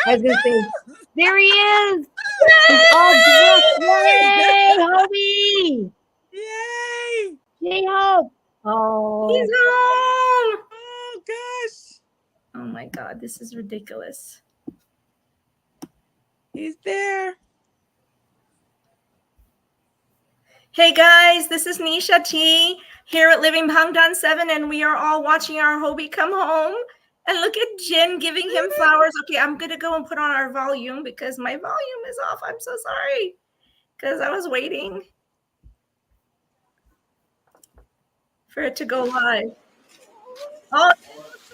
I was gonna say, there he is. He's all dressed. Yay, Hobie! Yay! J-Hope. Oh, He's home. Oh gosh, Oh my God, this is ridiculous. he's there. Hey guys, this is Nisha T here at Living Bangtan 7, and we are all watching our Hobie come home. And look at Jin giving him flowers. Okay, I'm gonna go and put on our volume because my volume is off. I'm so sorry because I was waiting for it to go live. Oh,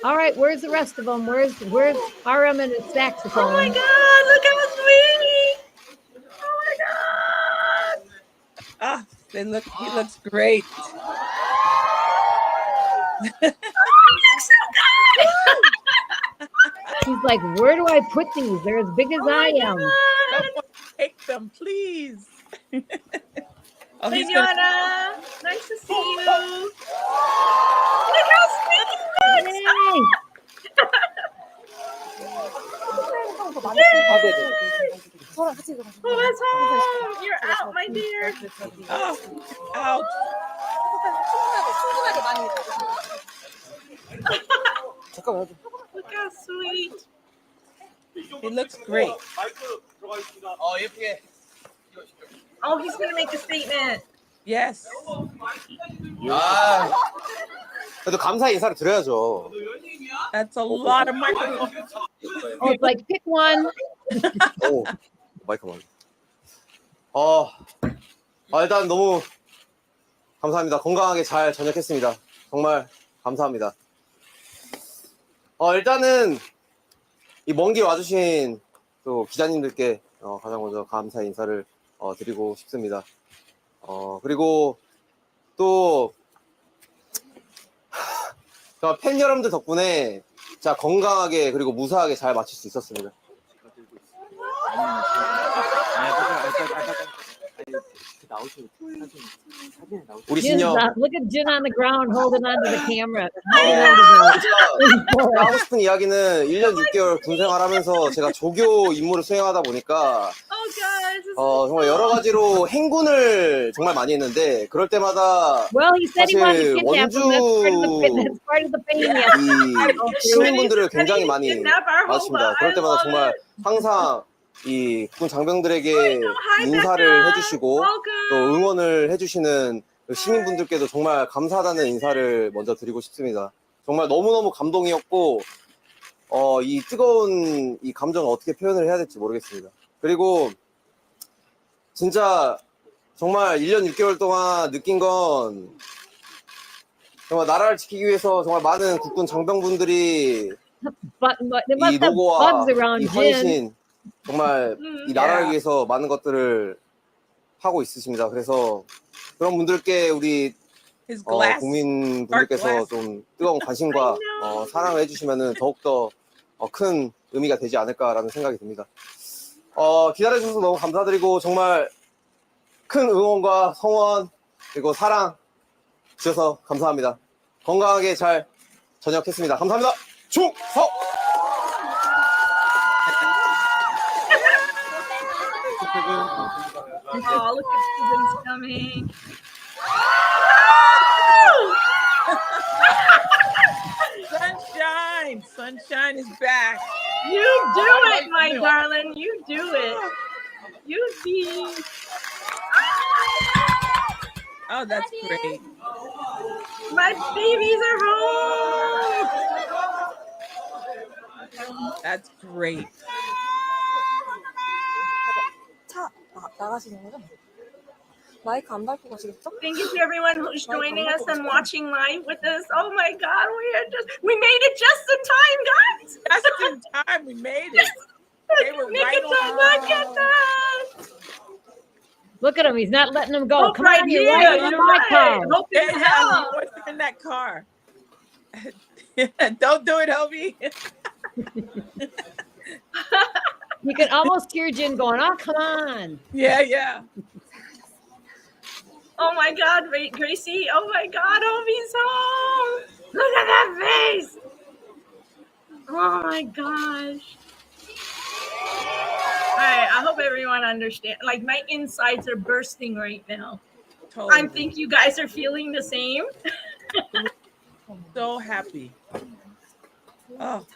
all right. Where's the rest of them? Where's RM and his saxophone? oh my God! Look how sweet! Oh my God! Ah, he looks great. Oh, he looks so good! He's like, where do I put these? They're as big as I am. Someone take them, please. Oh, Hey, he's gonna- Diana. Nice to see you. Look how sweet he looks. Oh, that's home. You're out, my dear. Oh, ouch. Look how sweet. He looks great. Oh, he's going to make a statement. Yes. 아, 그래도 감사 인사를 드려야죠. That's a lot of microphone. Oh, it's like pick one. 오, 마이크만. 일단 너무 감사합니다. 건강하게 잘 전역했습니다. 정말 감사합니다. 일단은 이 먼 길 와주신 또 기자님들께 가장 먼저 감사 인사를 드리고 싶습니다. 그리고 또 팬 여러분들 덕분에 진짜 건강하게 그리고 무사하게 잘 마칠 수 있었습니다. 우리 신영 Look at Jin on the ground holding onto the camera. 제가 하고 싶은 이야기는 1년 6개월 군 생활하면서 제가 조교 임무를 수행하다 보니까 정말 여러 가지로 행군을 정말 많이 했는데 그럴 때마다 Well, he said he wanted to 사실 kidnap him. That's part of the pain. 이 시민분들을 굉장히 많이 맞습니다. 그럴 때마다 정말 항상 이 군 장병들에게 인사를 해주시고 또 응원을 해주시는 시민분들께도 정말 감사하다는 인사를 먼저 드리고 싶습니다. 정말 너무너무 감동이었고 이 뜨거운 이 감정을 어떻게 표현을 해야 될지 모르겠습니다. 그리고 진짜 정말 1년 6개월 동안 느낀 건 정말 나라를 지키기 위해서 정말 많은 국군 장병분들이 이 노고와 이 헌신 정말 이 나라를 위해서 많은 것들을 하고 있으십니다. 그래서 그런 분들께 우리 국민분들께서 좀 뜨거운 관심과 사랑을 해주시면 더욱더 큰 의미가 되지 않을까라는 생각이 듭니다. 기다려주셔서 너무 감사드리고 정말 큰 응원과 성원 그리고 사랑 주셔서 감사합니다. 건강하게 잘 전역했습니다. 감사합니다. 충성! Oh, look at Steven's coming. Sunshine is back. You do it, my darling. You do it. You see. Oh, that's great. My babies are home. That's great. 나가시는 거죠? 마이크 안 밟고 가시겠죠? Thank you to everyone who's joining us and watching live with us. Oh my God, we made it just in time, guys. Just in time, we made it. They were right on. Look at that. Look at him. He's not letting him go. Oh, Come on, you're right in my car. Yeah, he wants to in that car. Don't do it, Hobie. You can almost hear Jin going, oh, come on. Yeah. Oh my God, Gracie. Oh my God, Hobie's home. Look at that face. Oh my gosh. hope everyone understands. Like my insides are bursting right now. Totally. I think you guys are feeling the same. So happy. Oh.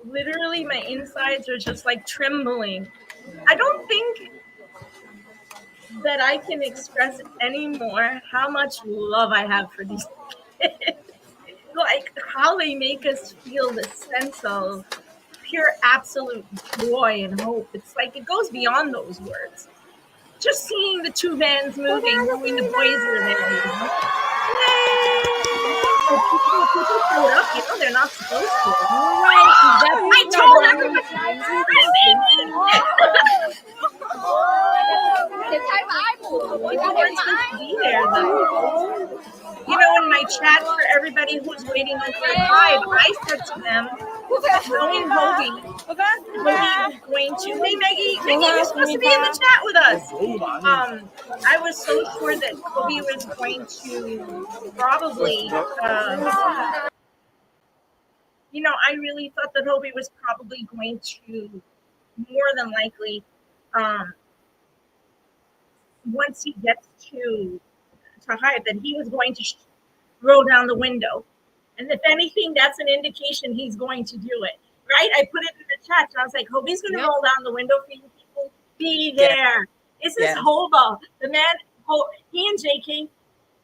Literally, my insides are just like trembling. I don't think that I can express anymore how much love I have for these kids. Like how they make us feel this sense of pure absolute joy and hope. It's like it goes beyond those words. Just seeing the two vans moving, knowing the boys were there, you know? So people showed up, you know, they're not supposed to. Right. I told everybody. Be there, though. You know, in my chat for everybody who's waiting over live, I said to them, knowing HOBI was going to, hey Maggie, you're supposed to be in the chat with us. I was so sure that HOBI was going to probably, you know, I really thought that HOBI was probably going to, more than likely, once he gets to Hive, that he was going to roll down the window. And if anything, that's an indication he's going to do it, right? I put it in the chat. So I was like, HOBI's going to roll down the window for you people. Be there. This is HOBA. The man, he and JK,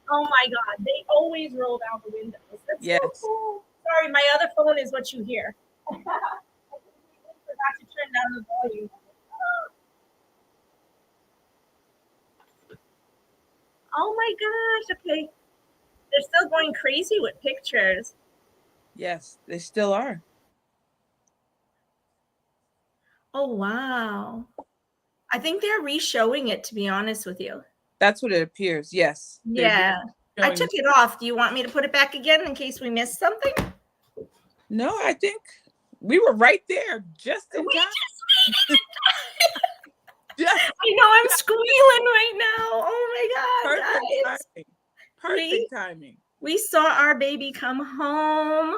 oh my God, they always roll down the windows. That's so cool. Sorry, my other phone is what you hear. I forgot to turn down the volume. Oh my gosh, okay. They're still going crazy with pictures. Yes, they still are. Oh, wow. I think they're re-showing it, to be honest with you. That's what it appears, yes. Yeah. I took it off. Do you want me to put it back again in case we missed something? No, I think we were right there just in time. I know I'm squealing right now. Oh my God. Perfect timing. We saw our baby come home.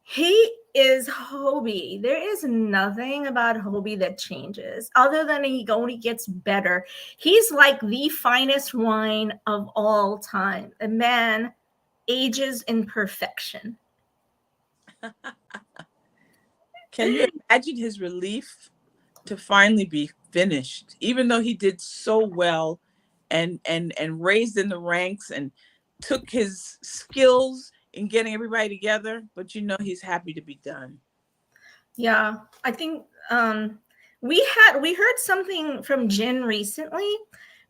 He is HOBI. There is nothing about HOBI that changes other than he only gets better. He's like the finest wine of all time. A man ages in perfection. Can you imagine his relief to finally be finished, even though he did so well and raised in the ranks and took his skills in getting everybody together, but you know he's happy to be done. Yeah, I think we heard something from Jin recently,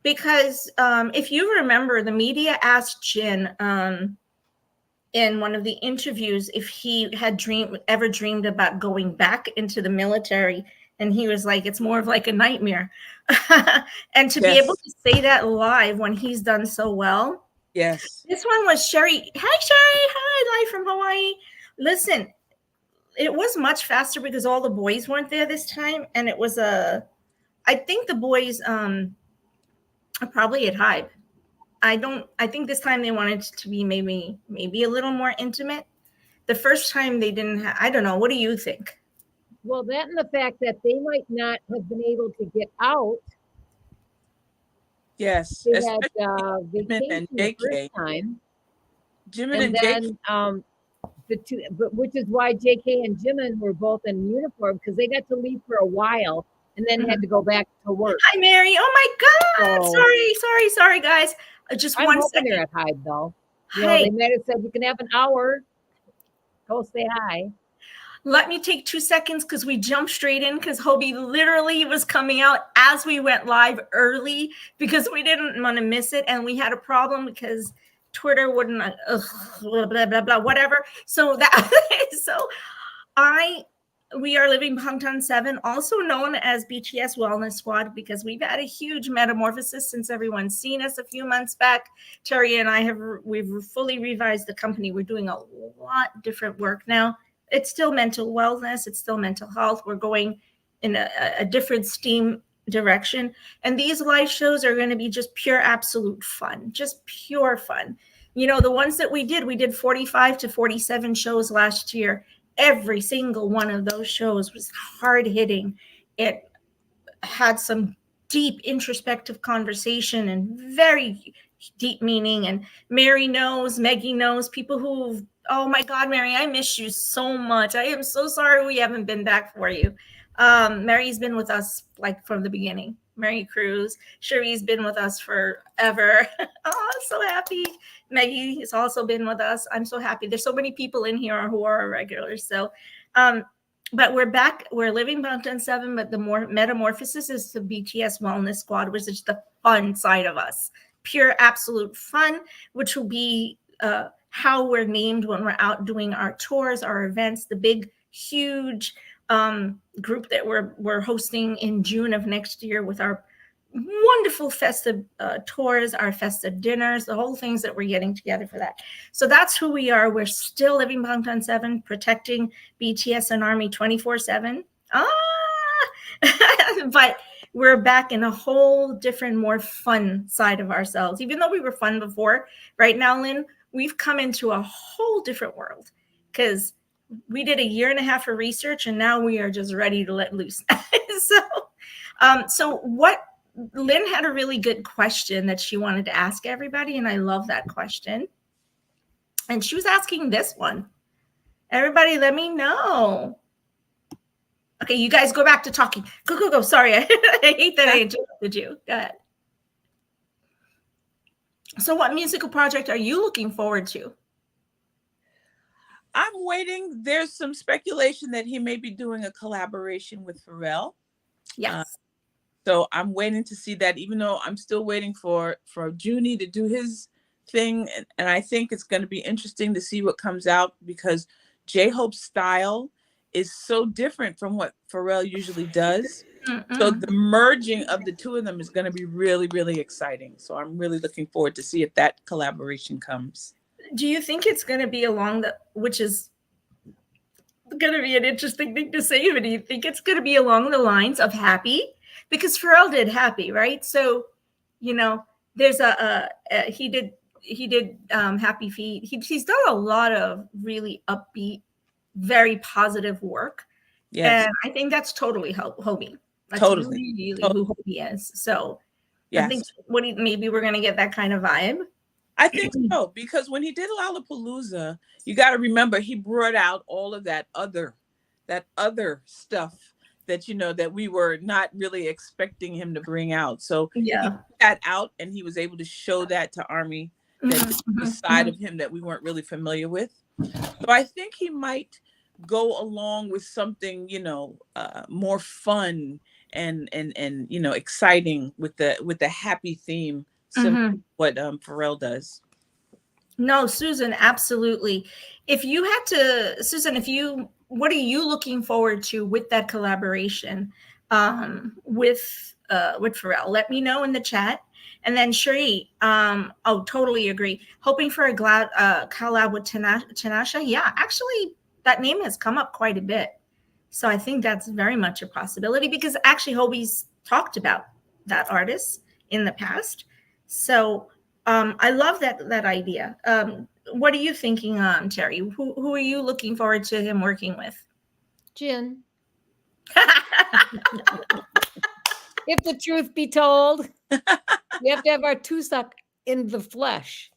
because if you remember, the media asked Jin in one of the interviews if he had ever dreamed about going back into the military, and he was like, it's more of like a nightmare. And to be able to say that live when he's done so well. Yes. This one was Sherry. Hi, Sherry. Hi, live from Hawaii. Listen, it was much faster because all the boys weren't there this time. And it was I think the boys are probably at Hive. I think this time they wanted to be maybe a little more intimate. The first time they didn't I don't know. What do you think? Well, that and the fact that they might not have been able to get out. Yes. They had vacation the first time. Jimin and then the two, but which is why JK and Jimin were both in uniform, because they got to leave for a while and then had to go back to work. Hi, Mary. Oh my God. So, sorry, guys. Just I'm 1 hoping second. they're at Hive though. You know, they might have said you can have an hour. Go say hi. Let me take 2 seconds because we jumped straight in because HOBI literally was coming out as we went live early because we didn't want to miss it. And we had a problem because Twitter wouldn't, blah, blah, blah, blah, whatever. So we are living Bangtan 7, also known as BTS Wellness Squad, because we've had a huge metamorphosis since everyone's seen us a few months back. Terry and I we've fully revised the company. We're doing a lot different work now. It's still mental wellness. It's still mental health. We're going in a different STEAM direction. And these live shows are going to be just pure, absolute fun, just pure fun. You know, the ones that we did 45 to 47 shows last year. every single one of those shows was hard hitting. It had some deep introspective conversation and very deep meaning. And Mary knows, Maggie knows, people who, oh my God, Mary, I miss you so much. I am so sorry we haven't been back for you. Mary's been with us like from the beginning. Mary Cruz, Cherie's been with us forever. Oh, I'm so happy. Maggie has also been with us. I'm so happy. There's so many people in here who are regulars. So, but we're back. We're living Bangtan 7, but the more metamorphosis is the BTS Wellness Squad, which is the fun side of us. Pure, absolute fun, which will be how we're named when we're out doing our tours, our events, the big, huge group that we're hosting in June of next year with our wonderful festive tours, our festive dinners, the whole things that we're getting together for that. So that's who we are. We're still living Bangtan 7, protecting BTS and ARMY 24/7. But we're back in a whole different, more fun side of ourselves. Even though we were fun before, right now, Lynn, we've come into a whole different world because we did a year and a half of research and now we are just ready to let loose. So what Lynn had a really good question that she wanted to ask everybody, and I love that question. And she was asking this one. Everybody, let me know. Okay, you guys go back to talking. Go. Sorry, I hate that I interrupted you. Go ahead. So what musical project are you looking forward to? I'm waiting. There's some speculation that he may be doing a collaboration with Pharrell. Yes. So I'm waiting to see that, even though I'm still waiting for Junie to do his thing. And I think it's going to be interesting to see what comes out because J-Hope's style is so different from what Pharrell usually does. So the merging of the two of them is going to be really, really exciting. So I'm really looking forward to see if that collaboration comes. Do you think it's going to be along which is going to be an interesting thing to say, but do you think it's going to be along the lines of Happy? Because Pharrell did Happy, right? So, there's he did Happy Feet. He's done a lot of really upbeat, very positive work. Yes. And I think that's totally HOBI. That's really, really who HOBI is. So yes. I think maybe we're going to get that kind of vibe. I think so, because when he did Lollapalooza, you got to remember he brought out all of that other stuff that that we were not really expecting him to bring out. So he put that out, and he was able to show that to ARMY, the side of him that we weren't really familiar with. So I think he might go along with something more fun and exciting with the happy theme. Similar to what Pharrell does. No, Susan, absolutely. If you had to, Susan, what are you looking forward to with that collaboration with Pharrell? Let me know in the chat. And then Cherie, totally agree. Hoping for a collab with Tinashe. Yeah, actually, that name has come up quite a bit. So I think that's very much a possibility because actually HOBI's talked about that artist in the past. So I love that idea. What are you thinking, Terry? Who are you looking forward to him working with? Jin. If the truth be told, we have to have our Tusak in the flesh.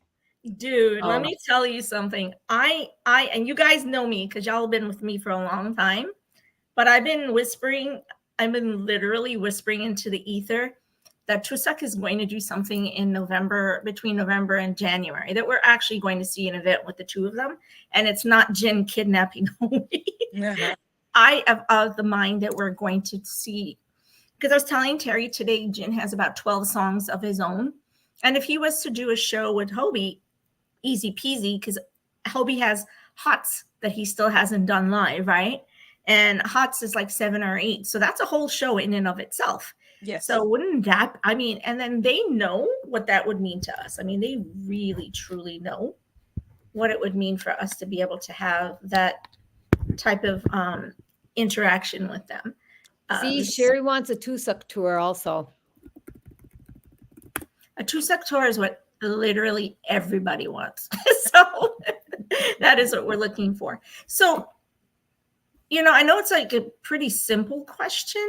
Dude, let me tell you something. I and you guys know me because y'all have been with me for a long time, but I've been literally whispering into the ether that Tusak is going to do something in between November and January, that we're actually going to see an event with the two of them. And it's not Jin kidnapping HOBI. I am of the mind that we're going to see, because I was telling Terry today, Jin has about 12 songs of his own. And if he was to do a show with HOBI, easy peasy, because HOBI has Hots that he still hasn't done live, right? And Hots is like 7 or 8. So that's a whole show in and of itself. Yes. So wouldn't that, and then they know what that would mean to us. They really, truly know what it would mean for us to be able to have that type of interaction with them. See, Sherry wants a Tusak tour also. A Tusak tour is what literally everybody wants. So that is what we're looking for. So I know it's like a pretty simple question,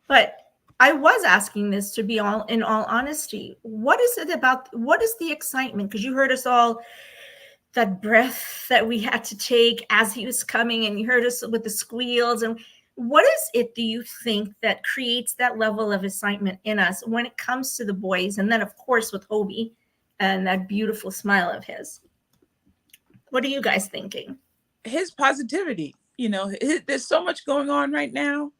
but I was asking this to be in all honesty. What is it about? What is the excitement? Because you heard us all, that breath that we had to take as he was coming, and you heard us with the squeals. And what is it, do you think, that creates that level of excitement in us when it comes to the boys? And then, of course, with HOBI and that beautiful smile of his. What are you guys thinking? His positivity, there's so much going on right now.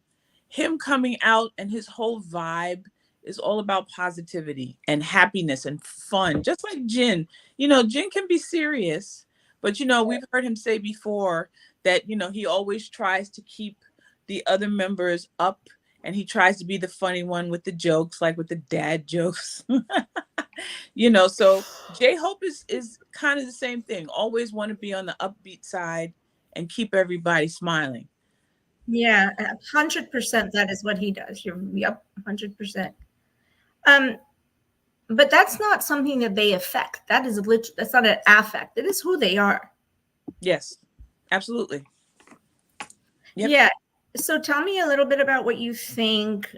Him coming out and his whole vibe is all about positivity and happiness and fun. Just like Jin, Jin can be serious, but we've heard him say before that, he always tries to keep the other members up, and he tries to be the funny one with the jokes, like with the dad jokes. So J-Hope is kind of the same thing. Always want to be on the upbeat side and keep everybody smiling. Yeah, 100%. That is what he does. Yep, 100%. But that's not something that they affect. That's not an affect. It is who they are. Yes, absolutely. Yep. Yeah. So tell me a little bit about what you think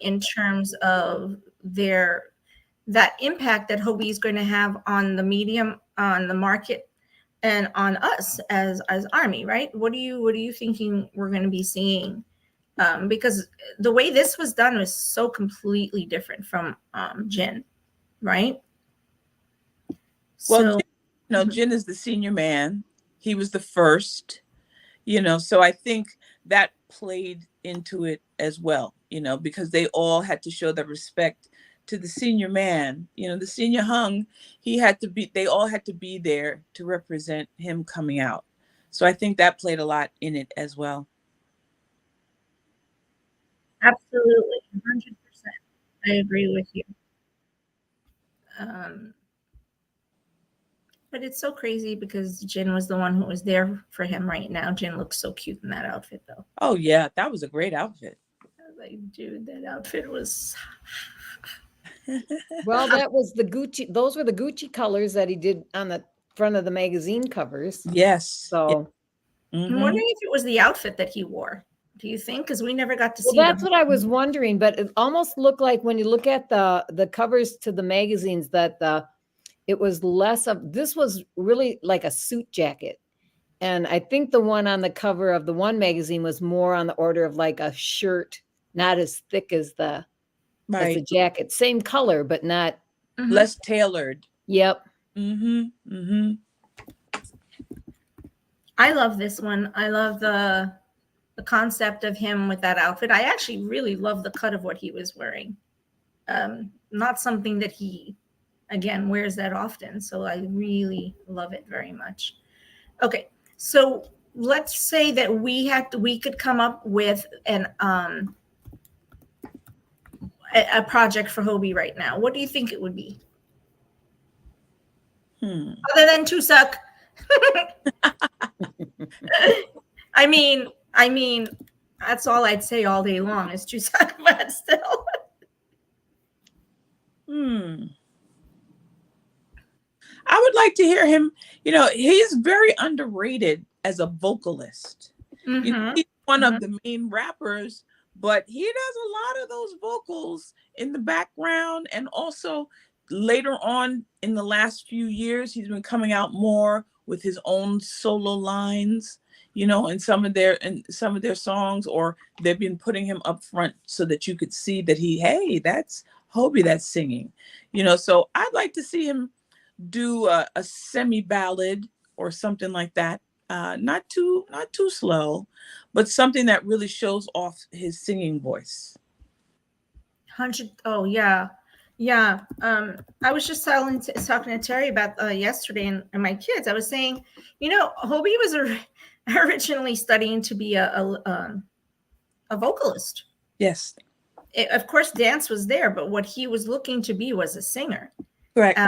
in terms of that impact that HOBI is going to have on the medium, on the market, and on us as Army, right? What are you thinking we're going to be seeing? Because the way this was done was so completely different from Jin, right? Well, Jin is the senior man. He was the first, so I think that played into it as well, because they all had to show their respect to the senior man. The senior hung, they all had to be there to represent him coming out. So I think that played a lot in it as well. Absolutely, 100%. I agree with you. But it's so crazy because Jin was the one who was there for him right now. Jin looks so cute in that outfit, though. Oh, yeah. That was a great outfit. I was like, dude, that outfit was... Well, that was the Gucci. Those were the Gucci colors that he did on the front of the magazine covers. Yes. So I'm wondering if it was the outfit that he wore. Do you think? Because we never got to see. That's what I was wondering. But it almost looked like when you look at the covers to the magazines that it was less of. This was really like a suit jacket, and I think the one on the cover of the one magazine was more on the order of like a shirt, not as thick as the jacket. Same color, but not less tailored. Yep. I love this one. I love the concept of him with that outfit. I actually really love the cut of what he was wearing. Not something that he, again, wears that often. So I really love it very much. Okay, so let's say that we could come up with a project for HOBI right now. What do you think it would be? Other than to suck. I mean, that's all I'd say all day long is to suck, but still. I would like to hear him. He's very underrated as a vocalist. He's one of the main rappers, but he does a lot of those vocals in the background. And also later on in the last few years, he's been coming out more with his own solo lines, in some of their songs, or they've been putting him up front so that you could see that hey, that's HOBI that's singing, so I'd like to see him do a semi ballad or something like that. Not too slow, but something that really shows off his singing voice. 100. Oh yeah. Yeah. I was just talking to Terry about yesterday and my kids. I was saying, HOBI was originally studying to be a vocalist. Yes. Of course, dance was there, but what he was looking to be was a singer. Correct.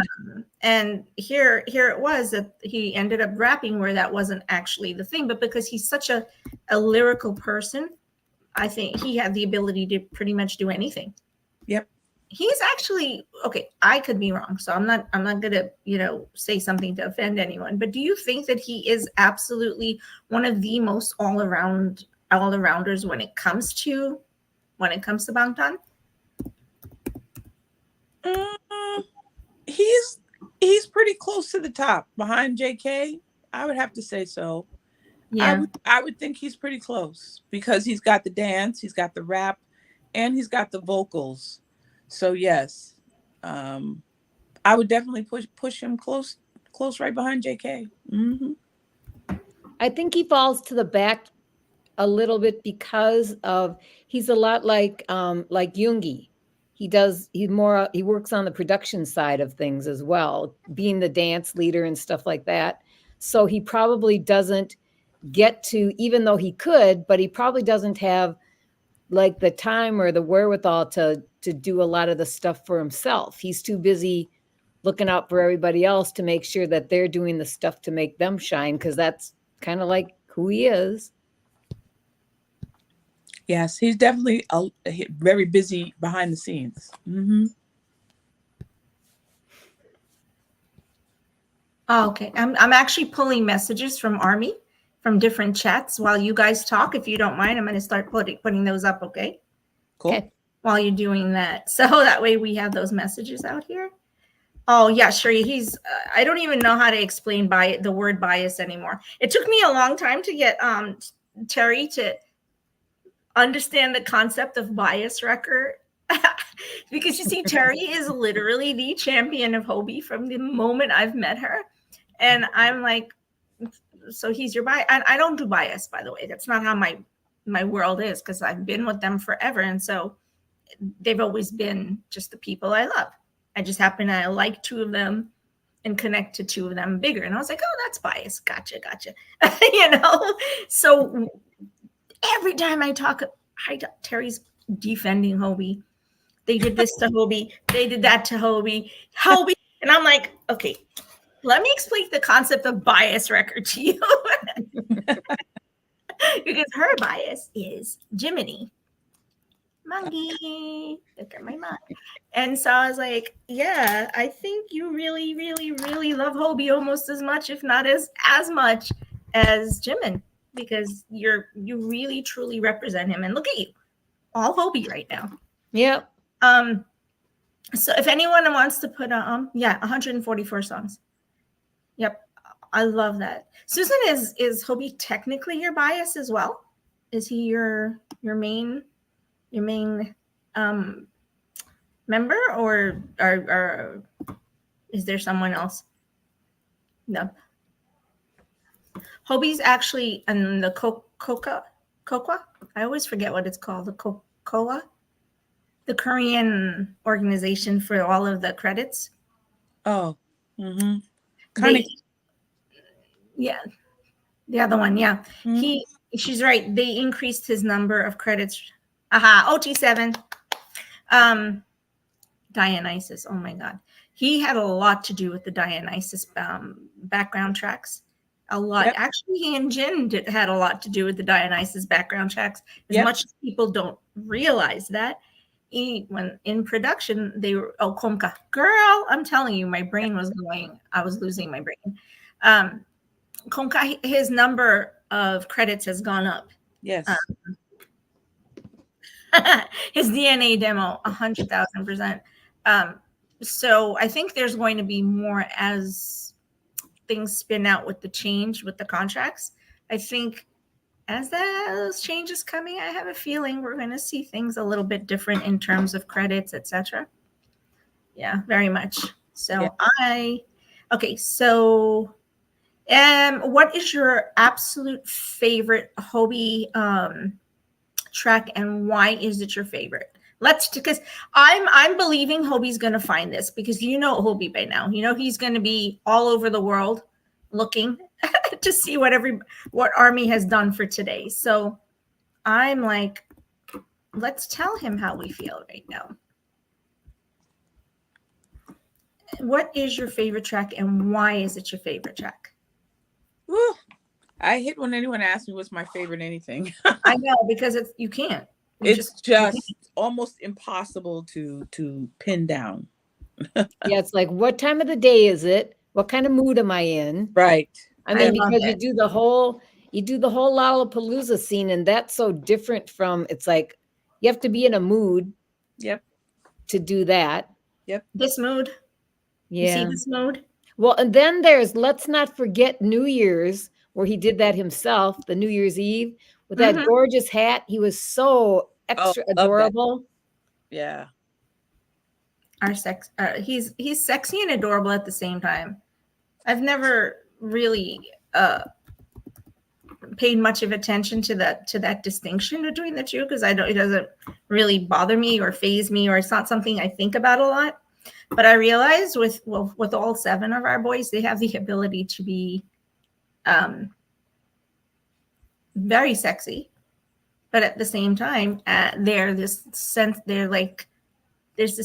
And here it was that he ended up rapping where that wasn't actually the thing, but because he's such a lyrical person, I think he had the ability to pretty much do anything. Yep. he's actually okay. I could be wrong, so I'm not gonna say something to offend anyone. But do you think that he is absolutely one of the most all-arounders when it comes to Bangtan? He's pretty close to the top behind JK. I would have to say so. Yeah. I would think he's pretty close because he's got the dance, he's got the rap, and he's got the vocals. So yes, I would definitely push him close right behind JK. Mm-hmm. I think he falls to the back a little bit because of he's a lot like Yoongi. He works on the production side of things as well, being the dance leader and stuff like that. So he probably doesn't get to, even though he could, but he probably doesn't have like the time or the wherewithal to do a lot of the stuff for himself. He's too busy looking out for everybody else to make sure that they're doing the stuff to make them shine, because that's kind of like who he is. Yes, he's definitely very busy behind the scenes. Mm-hmm. Oh, okay. I'm actually pulling messages from Army from different chats while you guys talk. If you don't mind, I'm going to start putting those up. Okay. Cool. Okay. While you're doing that, so that way we have those messages out here. Oh yeah, sure. He's. I don't even know how to explain the word bias anymore. It took me a long time to get Terry to understand the concept of bias wrecker. Because you see, Terry is literally the champion of HOBI from the moment I've met her. And I'm like, so he's your bias. And I don't do bias, by the way. That's not how my world is, because I've been with them forever. And so they've always been just the people I love. I just happen to like two of them and connect to two of them bigger. And I was like, oh, that's bias. Gotcha. So every time I talk, Terry's defending HOBI. They did this to HOBI. They did that to HOBI. And I'm like, okay, let me explain the concept of bias record to you. Because her bias is Jiminy. Monkey. Look at my mom. And so I was like, yeah, I think you really, really, really love HOBI almost as much, if not as much as Jimin, because you really, truly represent him. And look at you, all HOBI right now. Yeah. So if anyone wants to put 144 songs. Yep. I love that. Susan, is HOBI technically your bias as well? Is he your main member, or is there someone else? No. HOBI's actually in the Kokwa. I always forget what it's called. The Kokwa, the Korean organization for all of the credits. Oh. Mm-hmm. Yeah, the other one. Yeah, mm-hmm. She's right. They increased his number of credits. OT7. Dionysus. Oh my God, he had a lot to do with the Dionysus background tracks. A lot. Yep. Actually, he and Jin had a lot to do with the Dionysus background tracks. As much as people don't realize that. When in production, they were Komka. Girl, I'm telling you, my brain was going. I was losing my brain. Komka, his number of credits has gone up. Yes. His DNA demo, 100,000%. So I think there's going to be more as things spin out with the change with the contracts. I think as those changes coming, I have a feeling we're going to see things a little bit different in terms of credits, etc. Yeah, very much. So yeah. So what is your absolute favorite HOBI track, and why is it your favorite? Because I'm believing HOBI's going to find this, because you know HOBI by now. You know he's going to be all over the world looking to see what Army has done for today. So I'm like, let's tell him how we feel right now. What is your favorite track, and why is it your favorite track? Woo. I hate when anyone asks me what's my favorite anything. I know, because you can't. It's just almost impossible to pin down. Yeah, it's like, what time of the day is it? What kind of mood am I in? Right. I mean, love because it. you do the whole Lollapalooza scene, and that's so different from, it's like you have to be in a mood Yep. to do that. Yep. This mood. You see Yeah. this mood? Well, and then there's, let's not forget New Year's, where he did that himself, the New Year's Eve, with that Mhm. gorgeous hat. He was so extra love that. adorable. Yeah. He's sexy and adorable at the same time. I've never really paid much of attention to that distinction between the two, because it doesn't really bother me or faze me, or it's not something I think about a lot. But I realized with all 7 of our boys, they have the ability to be very sexy, but at the same time, there's this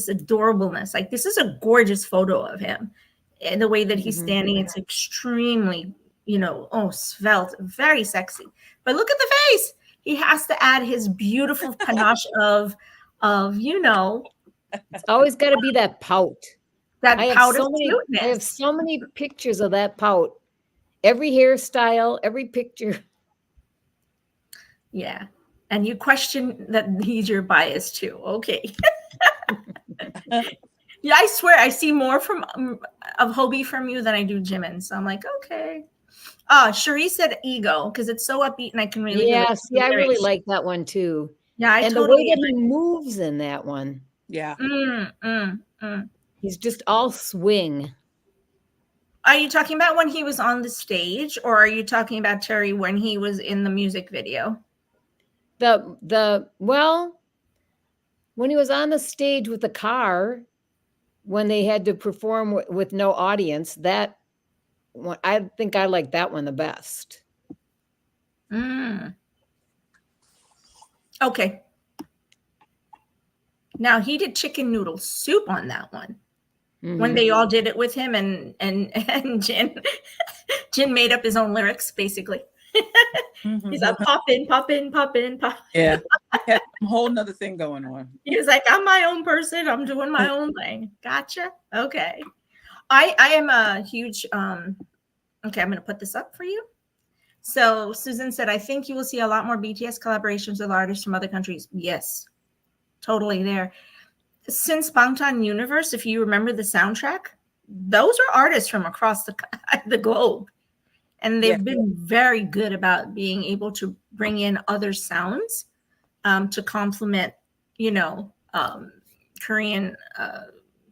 adorableness. Like, this is a gorgeous photo of him, and the way that he's standing, it's extremely, svelte, very sexy. But look at the face. He has to add his beautiful panache of It's always got to be that pout. that I have pout of so many. cuteness. I have so many pictures of that pout. Every hairstyle, every picture. Yeah. And you question that he's your bias too. Okay. Yeah, I swear I see more of HOBI from you than I do Jimin. So I'm like, okay. Cherie said ego, because it's so upbeat and I can really Yeah, see, I really like that one too. Yeah, and the way that he moves in that one. Yeah. He's just all swing. Are you talking about when he was on the stage, or are you talking about Terry when he was in the music video? Well, when he was on the stage with the car, when they had to perform with no audience, that one, I think I like that one the best. Okay. Now, he did chicken noodle soup on that one. When they all did it with him, and Jin made up his own lyrics, basically. He's like, pop in, pop in, pop in, pop. Yeah. Had a whole nother thing going on. He was like, I'm my own person. I'm doing my own thing. Gotcha. Okay. I am a huge, okay, I'm going to put this up for you. So Susan said, I think you will see a lot more BTS collaborations with artists from other countries. Yes, totally there. Since Bangtan Universe, if you remember the soundtrack, those are artists from across the globe. And they've been very good about being able to bring in other sounds to complement, Korean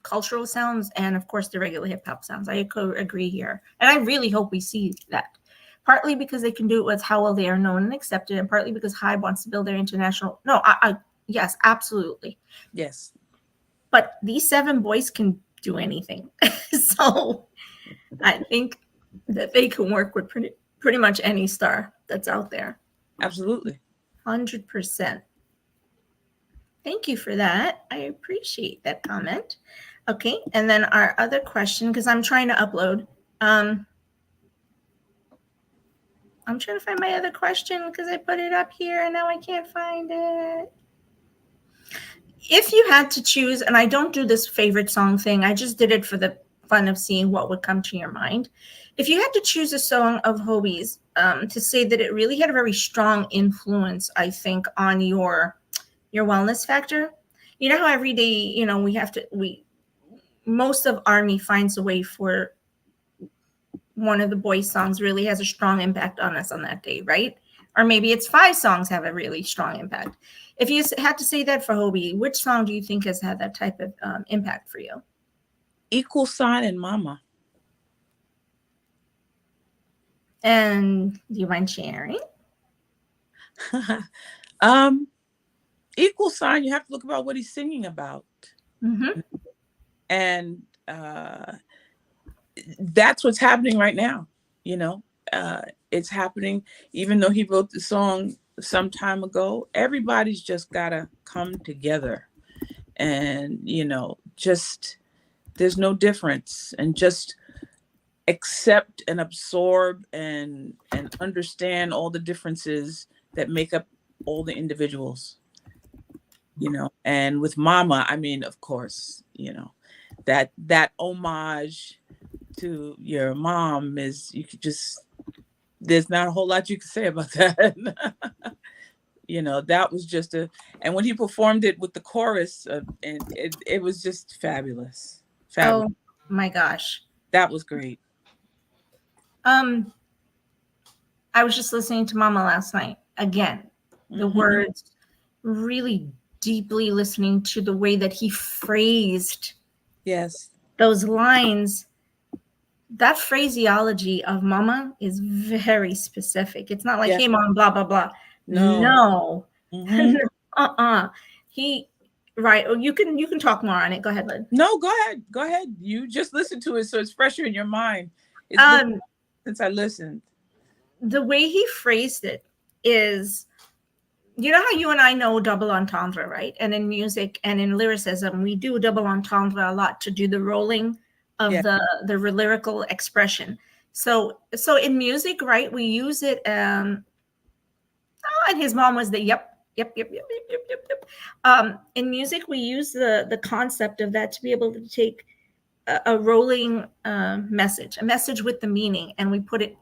cultural sounds, and of course the regular hip hop sounds. I agree here. And I really hope we see that. Partly because they can do it with how well they are known and accepted, and partly because HYBE wants to build their international. No, yes, absolutely. Yes. But these 7 boys can do anything. So I think that they can work with pretty much any star that's out there. Absolutely. 100%. Thank you for that. I appreciate that comment. Okay, and then our other question, because I'm trying to upload. I'm trying to find my other question because I put it up here and now I can't find it. If you had to choose, and I don't do this favorite song thing, I just did it for the fun of seeing what would come to your mind. If you had to choose a song of HOBI's to say that it really had a very strong influence, I think, on your wellness factor. You know how every day, most of ARMY finds a way for one of the boys' songs really has a strong impact on us on that day, right? Or maybe it's 5 songs have a really strong impact. If you had to say that for HOBI, which song do you think has had that type of impact for you? Equal Sign and Mama. And do you mind sharing? Equal Sign, you have to look about what he's singing about. And that's what's happening right now. It's happening, even though he wrote the song some time ago. Everybody's just gotta come together, and just there's no difference, and just accept and absorb and understand all the differences that make up all the individuals. you know. And with Mama, I mean, of course, you know, that homage to your mom is, you could just, there's not a whole lot you can say about that. You know, that was just and when he performed it with the chorus, and it was just fabulous. Oh my gosh. That was great. I was just listening to Mama last night again. The words, really deeply listening to the way that he phrased those lines. That phraseology of Mama is very specific. It's not like, hey, Mom, blah, blah, blah. No. He, right. Oh, you can talk more on it. Go ahead, Lynn. No, go ahead. You just listen to it, so it's fresher in your mind. It's been since I listened. The way he phrased it is, you know how you and I know double entendre, right? And in music and in lyricism, we do double entendre a lot to do the rolling of the lyrical expression. So in music, right, we use it. And his mom was the yep. In music, we use the concept of that to be able to take a rolling message, a message with the meaning, and we put it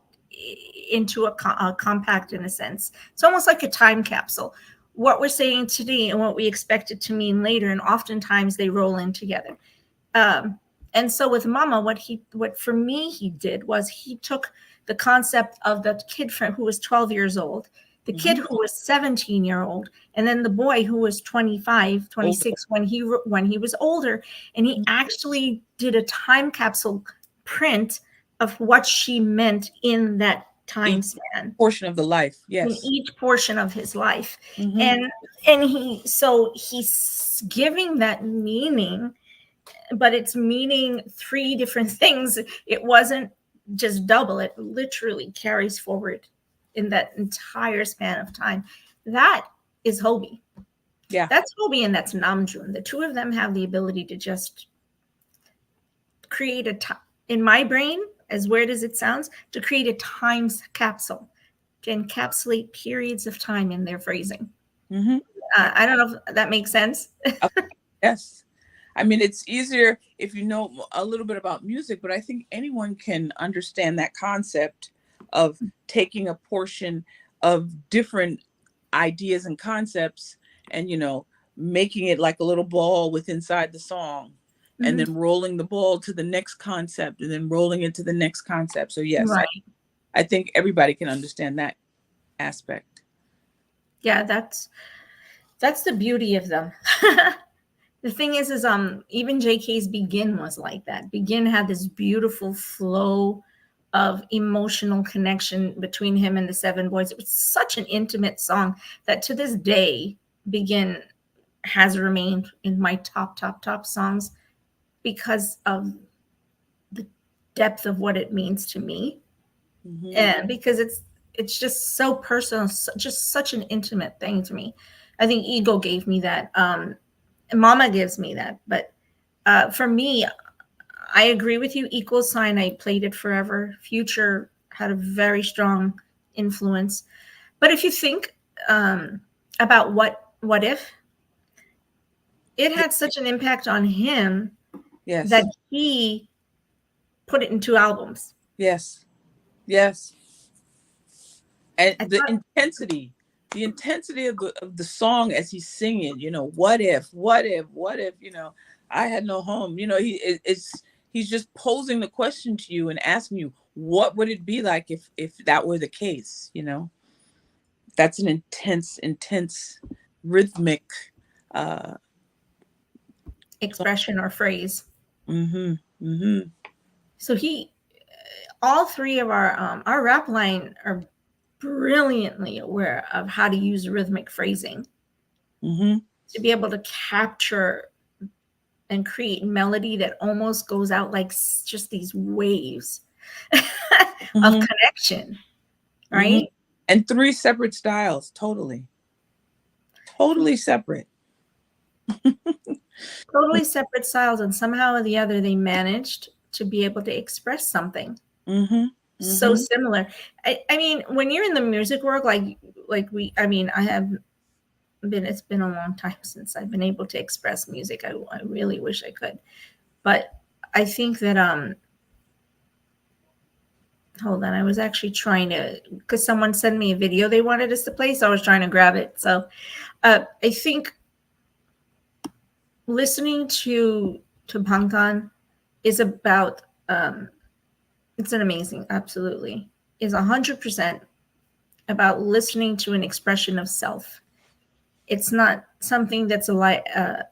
into a compact, in a sense. It's almost like a time capsule. What we're saying today and what we expect it to mean later, and oftentimes they roll in together. And so with Mama, what for me he did was he took the concept of the kid who was 12 years old, the kid who was 17-year-old, and then the boy who was 25, 26 when he was older, and he actually did a time capsule print of what she meant in that time span, portion of the life, in each portion of his life. And he's giving that meaning, but it's meaning 3 different things. It wasn't just double, it literally carries forward in that entire span of time. That is HOBI. That's HOBI and that's Namjoon. The two of them have the ability to just create in my brain, as weird as it sounds, to create a time capsule, to encapsulate periods of time in their phrasing. I don't know if that makes sense. Yes. I mean, it's easier if you know a little bit about music, but I think anyone can understand that concept of taking a portion of different ideas and concepts and, you know, making it like a little ball inside the song. And then rolling the ball to the next concept and then rolling into the next concept. So yes, I think everybody can understand that aspect. Yeah, that's the beauty of them. The thing is even JK's Begin was like that. Begin had this beautiful flow of emotional connection between him and the 7 boys. It was such an intimate song that to this day, Begin has remained in my top songs, because of the depth of what it means to me. And because it's just so personal, just such an intimate thing to me. I think Ego gave me that. Mama gives me that. But for me, I agree with you. Equal Sign, I played it forever. Future had a very strong influence. But if you think about what if, it had such an impact on him that he put it in 2 albums. Yes. And the intensity of the song as he's singing, you know, what if, you know, I had no home, you know, he's just posing the question to you and asking you, what would it be like if that were the case, you know? That's an intense rhythmic expression or phrase. So all 3 of our rap line are brilliantly aware of how to use rhythmic phrasing to be able to capture and create melody that almost goes out like just these waves of connection, right? And 3 separate styles, totally separate. Totally separate styles, and somehow or the other they managed to be able to express something so similar. I mean, when you're in the music world, I have it's been a long time since I've been able to express music. I really wish I could, but I think that hold on, I was actually trying to, because someone sent me a video they wanted us to play, so I was trying to grab it. So I think listening to Bangtan is about it's an amazing, absolutely, is 100% about listening to an expression of self. It's not something that's a light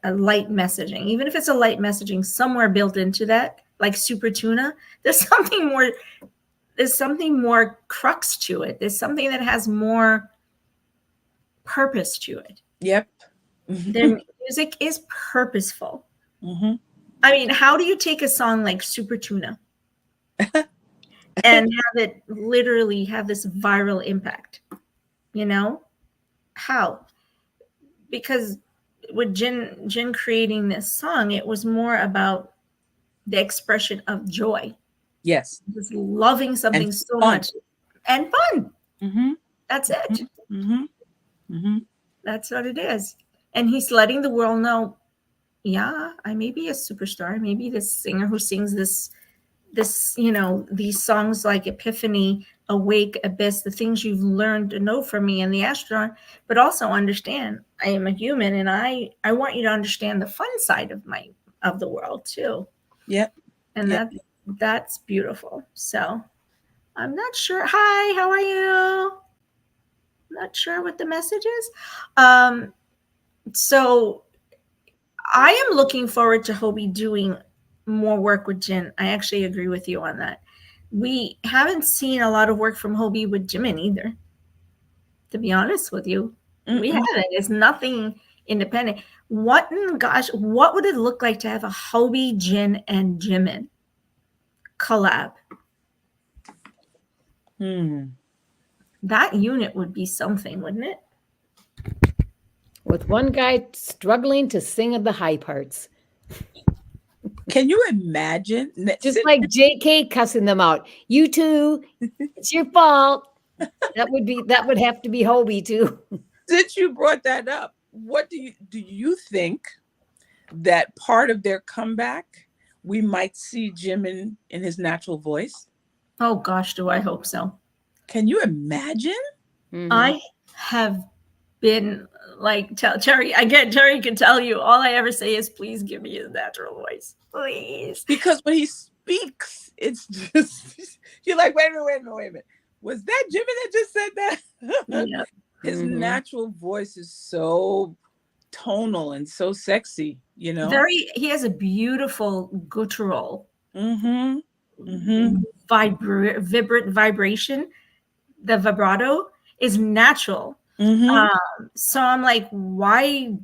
messaging. Even if it's a light messaging, somewhere built into that, like Super Tuna, there's something more. There's something more crux to it. There's something that has more purpose to it. Yep. Their music is purposeful. Mm-hmm. I mean, how do you take a song like Super Tuna and have it literally have this viral impact? You know? How? Because with Jin creating this song, it was more about the expression of joy. Yes. Just loving something and so fun. much. And fun. Mm-hmm. That's it. Mm-hmm. Mm-hmm. That's what it is. And he's letting the world know, yeah, I may be a superstar. Maybe this singer who sings this, you know, these songs like Epiphany, Awake, Abyss, the things you've learned to know from me and the astronaut, but also understand I am a human, and I want you to understand the fun side of the world too. Yep. And that's beautiful. So I'm not sure. Hi, how are you? Not sure what the message is. So I am looking forward to HOBI doing more work with Jin. I actually agree with you on that. We haven't seen a lot of work from HOBI with Jimin either, to be honest with you. Mm-mm. We haven't. It's nothing independent. What would it look like to have a HOBI, Jin, and Jimin collab? That unit would be something, wouldn't it? With one guy struggling to sing of the high parts. Can you imagine? Just like JK cussing them out. You two, it's your fault. That would have to be HOBI too. Since you brought that up, what do you think that part of their comeback we might see Jimin in his natural voice? Oh gosh, do I hope so. Can you imagine? Mm-hmm. I have been like, Terry can tell you, all I ever say is, please give me his natural voice, please. Because when he speaks, it's just, you're like, wait a minute. Was that Jimin that just said that? Yeah. His natural voice is so tonal and so sexy, you know? He has a beautiful guttural vibrant vibration. The vibrato is natural. So I'm like, why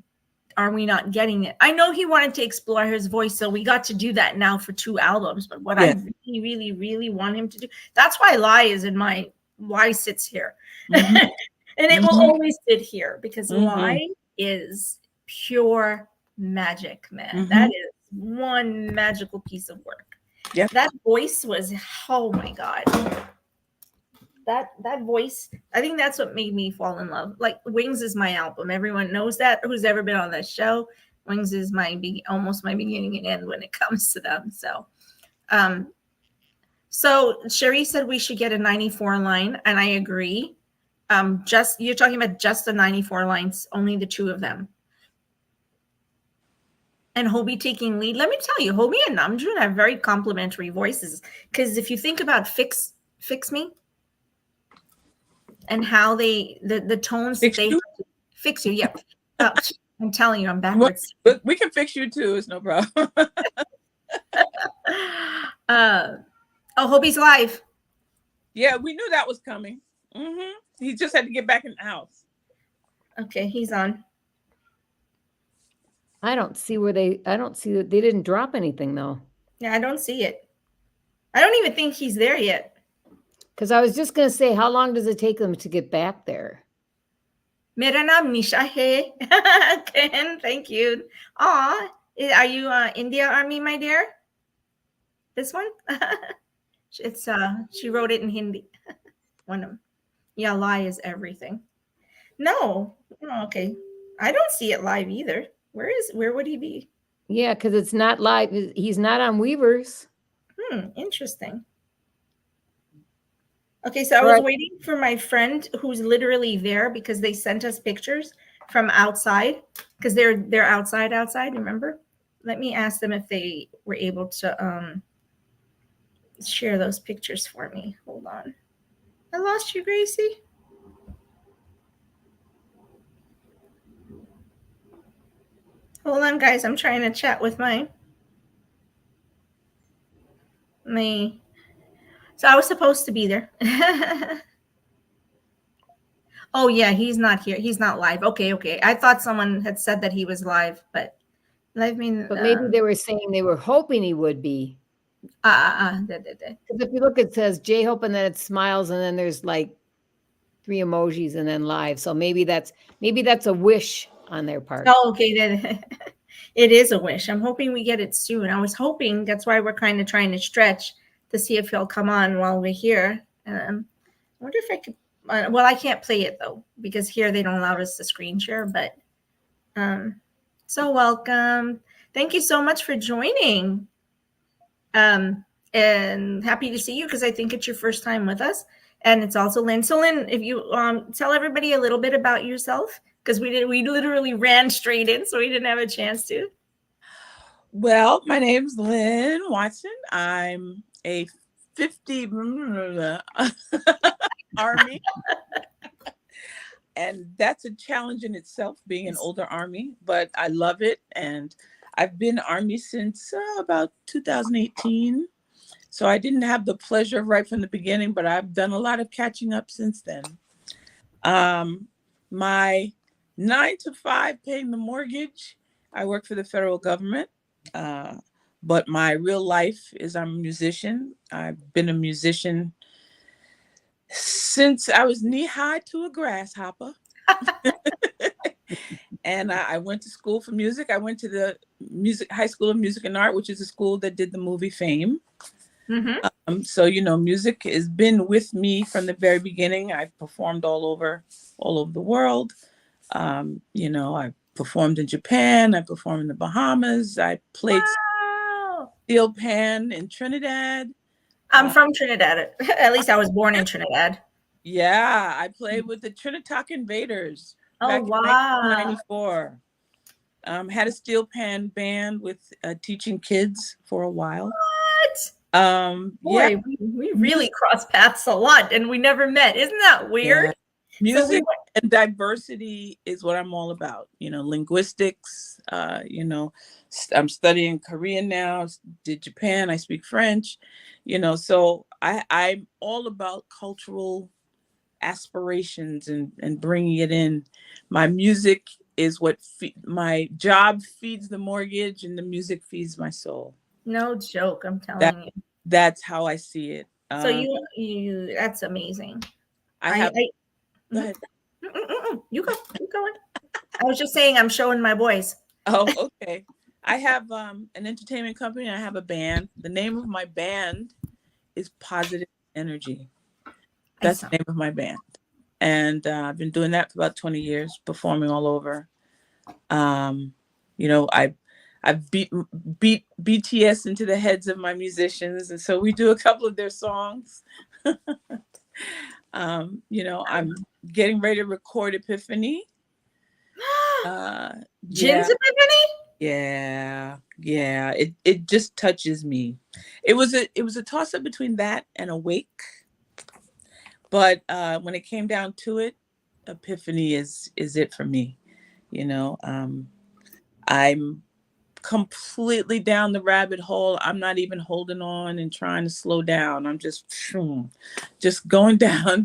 are we not getting it? I know he wanted to explore his voice, so we got to do that now for 2 albums. But what I really, really, really want him to do, that's why Lie sits here. And it will always sit here, because Lie is pure magic, man. That is one magical piece of work. Yep. That voice was, oh my God. That voice, I think that's what made me fall in love. Like, Wings is my album. Everyone knows that, who's ever been on that show. Wings is almost my beginning and end when it comes to them. So Sherry said we should get a 94 line, and I agree. You're talking about just the 94 lines, only the 2 of them. And HOBI taking lead. Let me tell you, HOBI and Namjoon have very complementary voices. Because if you think about Fix Me, and how the tones fix they you? Fix you, yeah. I'm telling you, I'm backwards. But we can fix you too. It's no problem. HOBI's live. Yeah, we knew that was coming. He just had to get back in the house. Okay, he's on. I don't see that they didn't drop anything though. Yeah, I don't see it. I don't even think he's there yet. Because I was just going to say, how long does it take them to get back there? Mera naam Nisha hai. Ken, thank you. Aw, are you India Army, my dear? This one? It's she wrote it in Hindi. One of them. Yeah, Lie is everything. No. Oh, okay. I don't see it live either. Where would he be? Yeah, because it's not live. He's not on Weavers. Interesting. Okay, so I was waiting for my friend who's literally there because they sent us pictures from outside because they're outside, remember? Let me ask them if they were able to share those pictures for me. Hold on. I lost you, Gracie. Hold on, guys. I'm trying to chat with me. So I was supposed to be there. Oh yeah, he's not here. He's not live. Okay. I thought someone had said that he was live, but live mean. But maybe they were saying they were hoping he would be. Because if you look, it says J-Hope and then it smiles and then there's like 3 emojis and then live. So maybe that's a wish on their part. Oh, okay. Then it is a wish. I'm hoping we get it soon. I was hoping that's why we're kind of trying to stretch to see if he'll come on while we're here. I wonder if I could. Well, I can't play it though because here they don't allow us to screen share. But so welcome. Thank you so much for joining. And happy to see you because I think it's your first time with us. And it's also Lynn. So Lynn, if you tell everybody a little bit about yourself, because we literally ran straight in, so we didn't have a chance to. Well, my name's Lynn Watson. I'm a 50 Army. And that's a challenge in itself, being an older Army, but I love it. And I've been Army since about 2018. So I didn't have the pleasure right from the beginning, but I've done a lot of catching up since then. My 9 to 5 paying the mortgage, I work for the federal government. But my real life is I'm a musician. I've been a musician since I was knee high to a grasshopper. And I went to school for music. I went to the High School of Music and Art, which is a school that did the movie Fame. Mm-hmm. So, music has been with me from the very beginning. I've performed all over the world. I performed in Japan. I performed in the Bahamas. I played steel pan in Trinidad. I'm from Trinidad. At least I was born in Trinidad. Yeah, I played with the Trinidad Invaders back in 1994. Had a steel pan band with teaching kids for a while. What? Boy, we really crossed paths a lot and we never met. Isn't that weird? Yeah. Music and diversity is what I'm all about. Linguistics, I'm studying Korean now, did Japan, I speak French, so I'm all about cultural aspirations and bringing it in. My music is what my job feeds the mortgage and the music feeds my soul. No joke, I'm telling you. That's how I see it. So you that's amazing. Go ahead. You go. Keep going. I was just saying I'm showing my boys. Oh, okay. I have an entertainment company. I have a band. The name of my band is Positive Energy. That's the name of my band. And I've been doing that for about 20 years, performing all over. I've beat BTS into the heads of my musicians. And so we do a couple of their songs. I'm getting ready to record Epiphany. Jin's Epiphany? Yeah. It just touches me. It was a toss up between that and Awake. But when it came down to it, Epiphany is it for me. I'm completely down the rabbit hole. I'm not even holding on and trying to slow down. I'm just going down.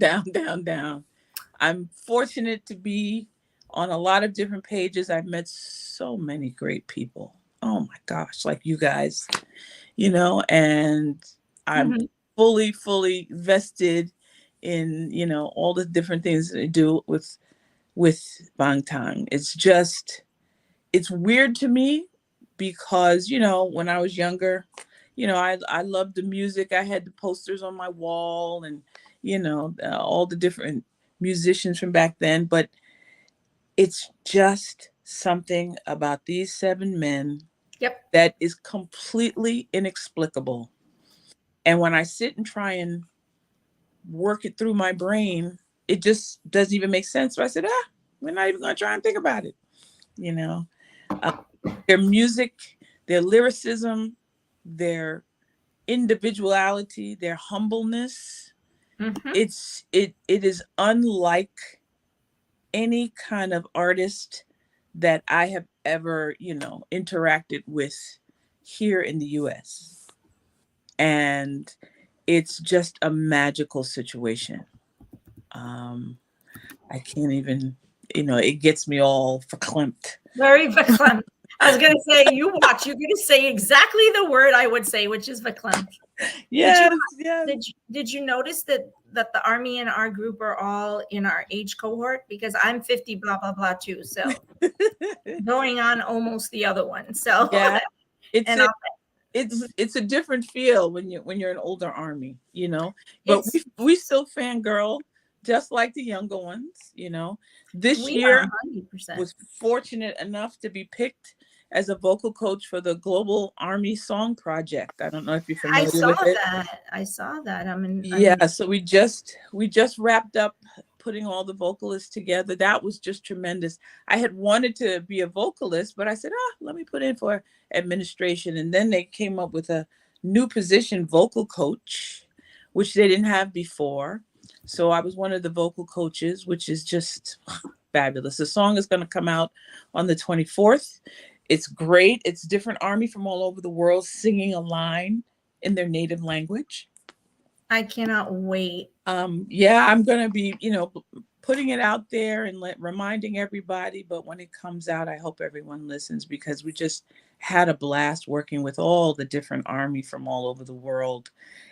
I'm fortunate to be on a lot of different pages. I've met so many great people. Oh my gosh, like you guys, and I'm fully vested in, all the different things that I do with Bangtan. It's weird to me because, when I was younger, I loved the music. I had the posters on my wall and, all the different musicians from back then. But It's just something about these 7 men Yep. that is completely inexplicable. And when I sit and try and work it through my brain, it just doesn't even make sense. So I said, we're not even going to try and think about it. You know, their music, their lyricism, their individuality, their humbleness. Mm-hmm. It is unlike any kind of artist that I have ever, interacted with here in the US. And it's just a magical situation. I can't even, it gets me all verklempt. Very verklempt. I was going to say, you're going to say exactly the word I would say, which is verklempt. Yes, Did you notice that the Army and our group are all in our age cohort? Because I'm 50, blah, blah, blah, too. So going on almost the other one. So yeah, it's a different feel when you're an older Army, but we still fangirl just like the younger ones, This year was fortunate enough to be picked as a vocal coach for the Global Army Song Project. I don't know if you're familiar with it. I saw that. Yeah, so we just wrapped up putting all the vocalists together. That was just tremendous. I had wanted to be a vocalist, but I said, let me put in for administration. And then they came up with a new position, vocal coach, which they didn't have before. So I was one of the vocal coaches, which is just fabulous. The song is going to come out on the 24th. It's great. It's different Army from all over the world singing a line in their native language. I cannot wait. Yeah, I'm going to be, putting it out there and reminding everybody. But when it comes out, I hope everyone listens, because we just had a blast working with all the different Army from all over the world.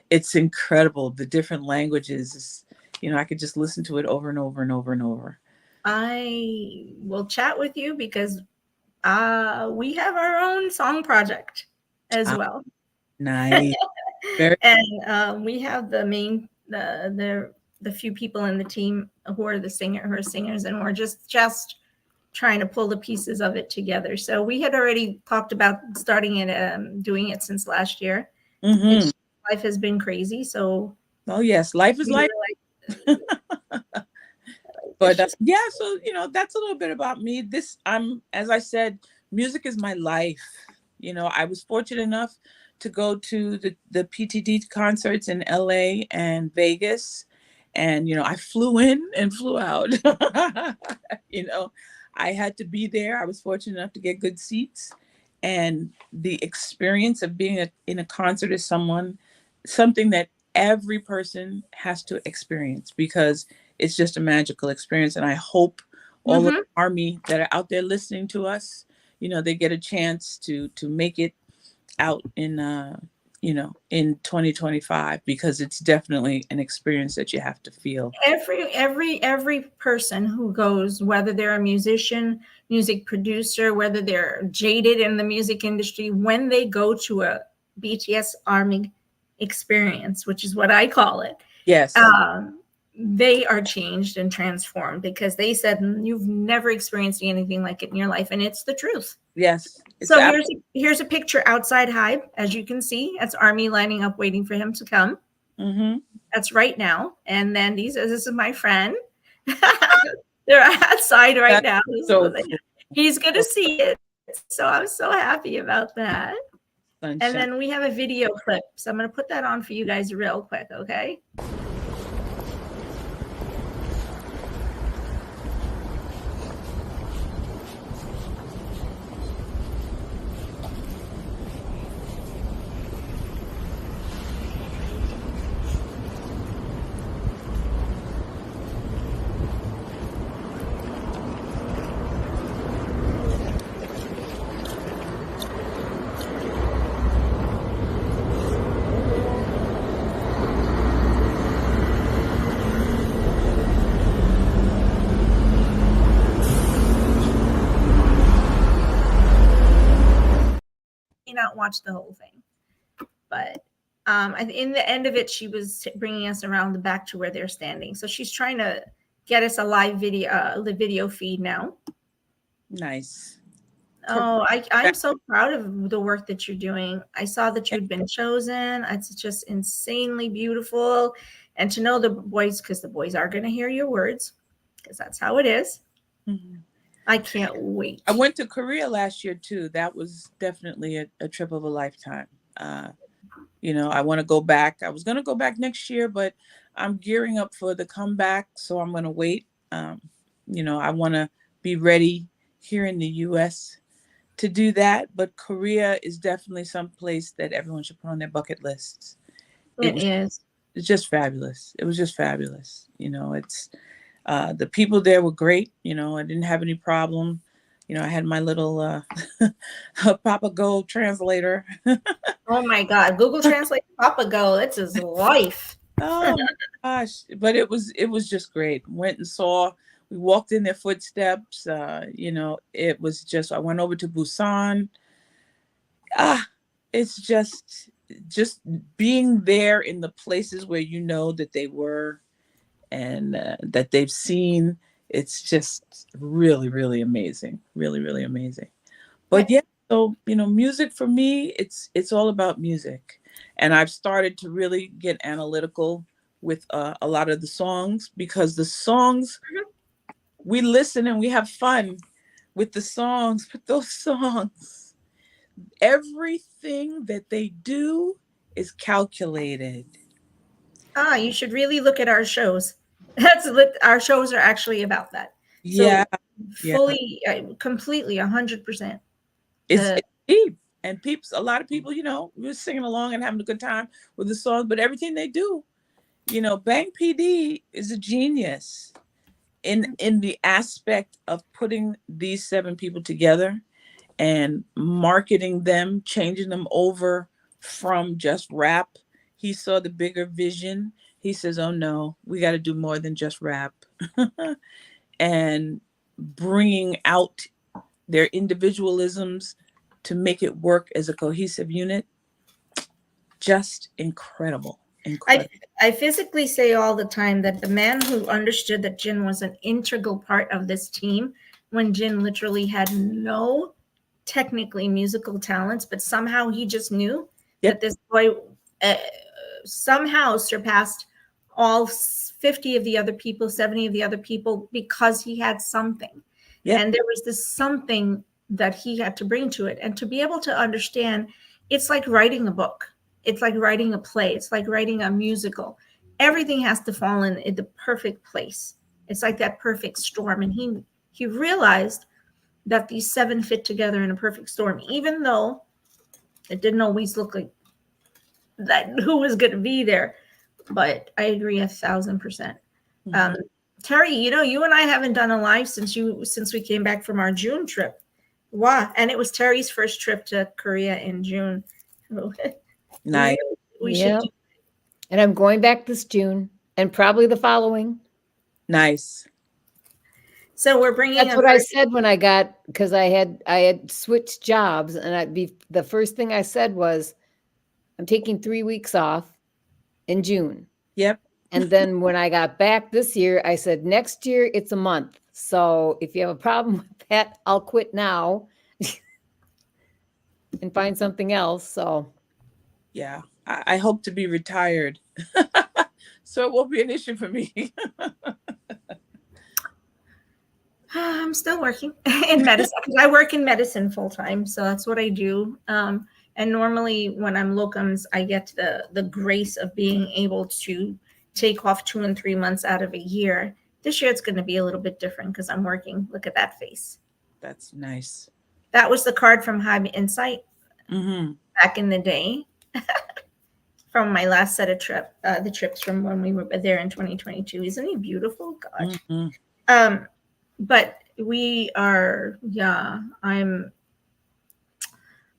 It's incredible. The different languages, I could just listen to it over and over and over and over. I will chat with you because we have our own song project as well. Nice. And we have the few people in the team who are singers, and we're just trying to pull the pieces of it together. So we had already talked about starting it, doing it since last year. Mm-hmm. Life has been crazy. So yes, life is life. But yeah, so that's a little bit about me. As I said, music is my life. I was fortunate enough to go to the PTD concerts in LA and Vegas, and I flew in and flew out. I had to be there. I was fortunate enough to get good seats, and the experience of being in a concert is something that every person has to experience, because it's just a magical experience. And I hope all of the Army that are out there listening to us, they get a chance to make it out in in 2025, because it's definitely an experience that you have to feel. Every person who goes, whether they're a musician, music producer, whether they're jaded in the music industry, when they go to a BTS Army experience, which is what I call it, yes, they are changed and transformed, because they said you've never experienced anything like it in your life, and it's the truth. Yes. So here's a picture outside Hive, as you can see. That's Army lining up, waiting for him to come. Mm-hmm. That's right now. And then this is my friend. They're outside right now. So cool. He's going to see it. So I'm so happy about that. Sunshine. And then we have a video clip. So I'm going to put that on for you guys real quick, okay? Not watch the whole thing, but in the end of it, she was bringing us around the back to where they're standing. So she's trying to get us a live video, the video feed now. Nice. Oh, I'm so proud of the work that you're doing. I saw that you'd been chosen. It's just insanely beautiful. And to know the boys, because the boys are going to hear your words, because that's how it is. Mhm. I can't wait. I went to Korea last year too. That was definitely a trip of a lifetime. You know, I want to go back. I was going to go back next year, but I'm gearing up for the comeback, so I'm going to wait. You know, I want to be ready here in the U.S. to do that, but Korea is definitely some place that everyone should put on their bucket lists. It's just fabulous. It was just fabulous. You know, it's the people there were great. You know, I didn't have any problem. You know, I had my little Papa Go translator. Oh my God, Google Translate Papa Go. That's his life. Oh my gosh. But it was just great. Went and saw, we walked in their footsteps. You know, it was just, I went over to Busan. It's just being there in the places where you know that they were and that they've seen. It's just really, really amazing. Really, really amazing. But yeah, so, you know, music for me, it's all about music. And I've started to really get analytical with a lot of the songs, because the songs, we listen and we have fun with the songs, but those songs, everything that they do is calculated. You should really look at our shows. Our shows are actually about that. Yeah. So fully, completely, 100%. It's deep. And a lot of people, you know, we're singing along and having a good time with the songs, but everything they do, you know, Bang PD is a genius in the aspect of putting these 7 people together and marketing them, changing them over from just rap. He saw the bigger vision. He says, oh no, we got to do more than just rap. And bringing out their individualisms to make it work as a cohesive unit. Just incredible. I physically say all the time that the man who understood that Jin was an integral part of this team, when Jin literally had no technically musical talents, but somehow he just knew that this boy somehow surpassed all 50 of the other people, 70 of the other people, because he had something. And there was this something that he had to bring to it. And to be able to understand, it's like writing a book. It's like writing a play. It's like writing a musical. Everything has to fall in the perfect place. It's like that perfect storm. And he realized that these 7 fit together in a perfect storm, even though it didn't always look like that who was going to be there. But I agree 1,000%. Terry, you know, you and I haven't done a live since we came back from our June trip. Wow. And it was Terry's first trip to Korea in June. Nice. We should do. And I'm going back this June and probably the following. Nice. So we're bringing. That's what I said when I got, because I had switched jobs, and the first thing I said was, I'm taking 3 weeks off in June. Yep. And then when I got back this year, I said, next year it's a month. So if you have a problem with that, I'll quit now and find something else. So yeah, I hope to be retired. So it won't be an issue for me. I'm still working in medicine. I work in medicine full time, so that's what I do. And normally when I'm locums, I get the grace of being able to take off 2 and 3 months out of a year. This year it's going to be a little bit different because I'm working. Look at that face. That's nice. That was the card from HOBI Insight back in the day. From my last set of the trips from when we were there in 2022. Isn't he beautiful? Gosh. But we are,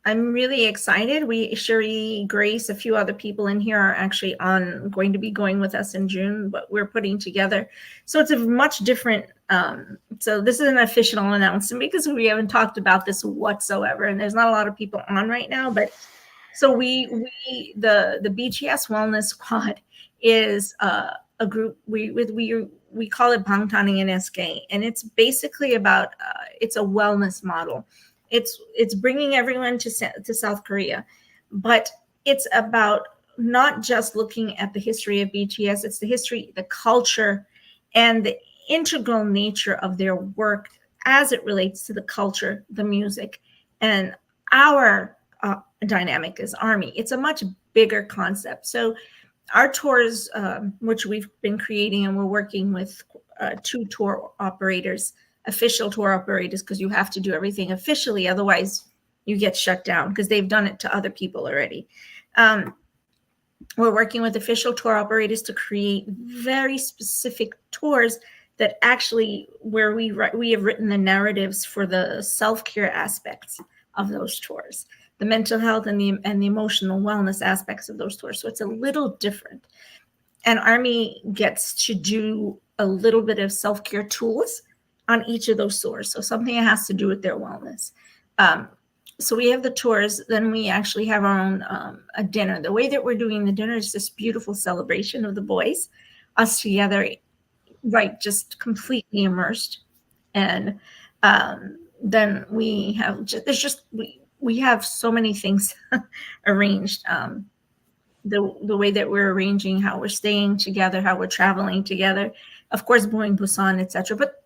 I'm really excited. Sherry, Grace, a few other people in here are actually going to be going with us in June, but we're putting together. So it's a much different, so this is an official announcement because we haven't talked about this whatsoever. And there's not a lot of people on right now, but so the BTS Wellness Squad is a group. We we call it Bangtanning NSK, and it's basically about it's a wellness model. It's bringing everyone to South Korea, but it's about not just looking at the history of BTS. It's the history, the culture, and the integral nature of their work as it relates to the culture, the music, and our dynamic as ARMY. It's a much bigger concept. So our tours, which we've been creating, and we're working with 2 tour operators, official tour operators, because you have to do everything officially, otherwise you get shut down, because they've done it to other people already. We're working with official tour operators to create very specific tours that actually, where we have written the narratives for the self-care aspects of those tours, the mental health and the emotional wellness aspects of those tours. So it's a little different. And ARMY gets to do a little bit of self-care tools on each of those tours. So something that has to do with their wellness. So we have the tours, then we actually have our own a dinner. The way that we're doing the dinner is this beautiful celebration of the boys, us together, right, just completely immersed. And then we have we have so many things arranged. The way that we're arranging how we're staying together, how we're traveling together, of course, going Busan, etc. But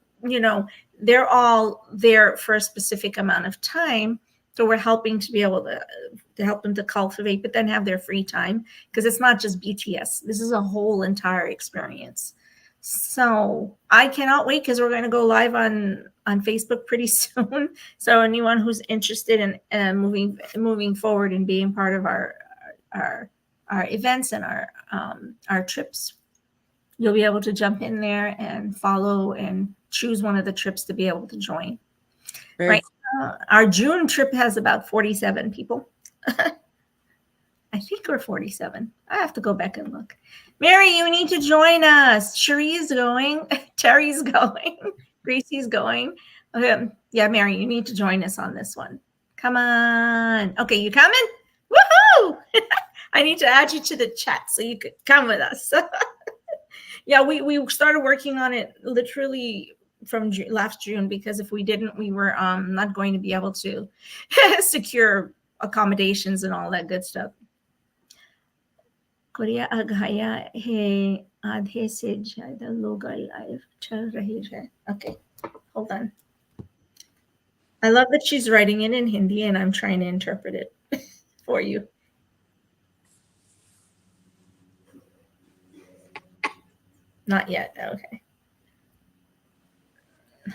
they're all there for a specific amount of time. So we're helping to be able to help them to cultivate, but then have their free time, because it's not just BTS. This is a whole entire experience. So I cannot wait, because we're going to go live on Facebook pretty soon. So anyone who's interested in moving forward and being part of our events and our trips, you'll be able to jump in there and follow and choose one of the trips to be able to join. Right. Our June trip has about 47 people. I think we're 47. I have to go back and look. Mary, you need to join us. Cherie's going. Terry's going. Gracie's going. Yeah, Mary, you need to join us on this one. Come on. Okay, you coming? Woohoo! I need to add you to the chat so you could come with us. Yeah, we started working on it literally from last June, because if we didn't, we were not going to be able to secure accommodations and all that good stuff. Korea Aghaya he आधे से ज़्यादा लोग live चल रही है. Okay, hold on. I love that she's writing it in Hindi and I'm trying to interpret it for you. Not yet. Okay.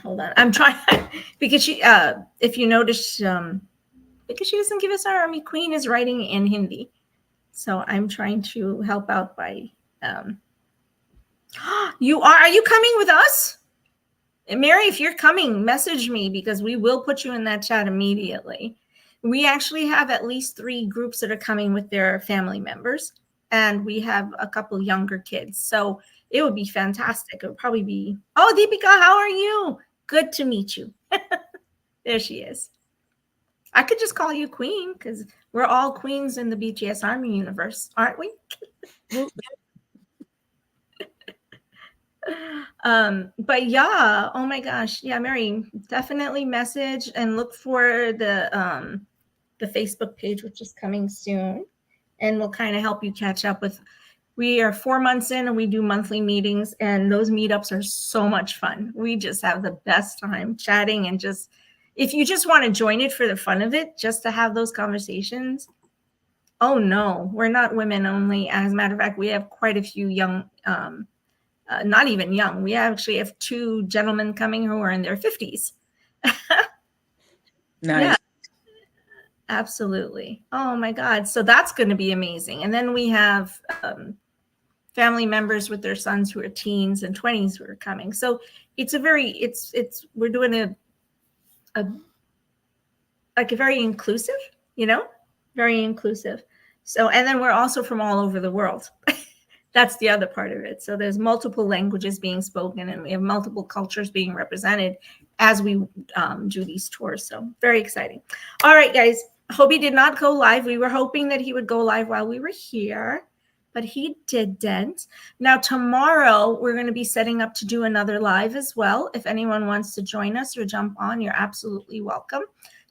Hold on. I'm trying because she if you notice because she doesn't give us our ARMY Queen is writing in Hindi. So I'm trying to help out by are you coming with us? Mary, if you're coming, message me, because we will put you in that chat immediately. We actually have at least 3 groups that are coming with their family members, and we have a couple younger kids. So it would be fantastic. It would probably be, oh, Deepika, how are you? Good to meet you. There she is. I could just call you Queen, because we're all queens in the BTS ARMY universe, aren't we? But yeah, oh my gosh, yeah, Mary, definitely message and look for the Facebook page, which is coming soon, and we'll kind of help you catch up with. We are 4 months in and we do monthly meetings, and those meetups are so much fun. We just have the best time chatting, and just if you just want to join it for the fun of it, just to have those conversations. Oh no, we're not women only. As a matter of fact, we have quite a few young not even young. We actually have 2 gentlemen coming who are in their 50s. Nice. Yeah, absolutely. Oh my God. So that's going to be amazing. And then we have family members with their sons who are teens and 20s who are coming. So it's a very, we're doing a very inclusive, very inclusive. So, and then we're also from all over the world. That's the other part of it. So there's multiple languages being spoken, and we have multiple cultures being represented as we do these tours. So very exciting. All right, guys. HOBI did not go live. We were hoping that he would go live while we were here, but he didn't. Now, tomorrow, we're going to be setting up to do another live as well. If anyone wants to join us or jump on, you're absolutely welcome.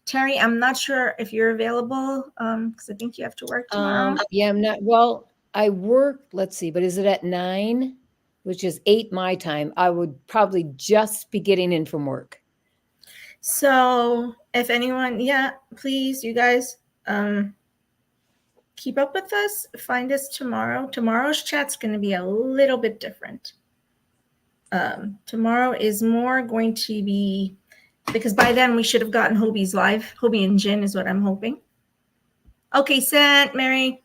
Terry, I'm not sure if you're available because I think you have to work tomorrow. Yeah, I'm not. Well, I work, let's see, but is it at 9, which is 8 my time? I would probably just be getting in from work. So if anyone, yeah, please, you guys, keep up with us. Find us tomorrow. Tomorrow's chat's going to be a little bit different. Tomorrow is more going to be, because by then we should have gotten Hobie's live. Hobie and Jin is what I'm hoping. Okay, sent, Mary.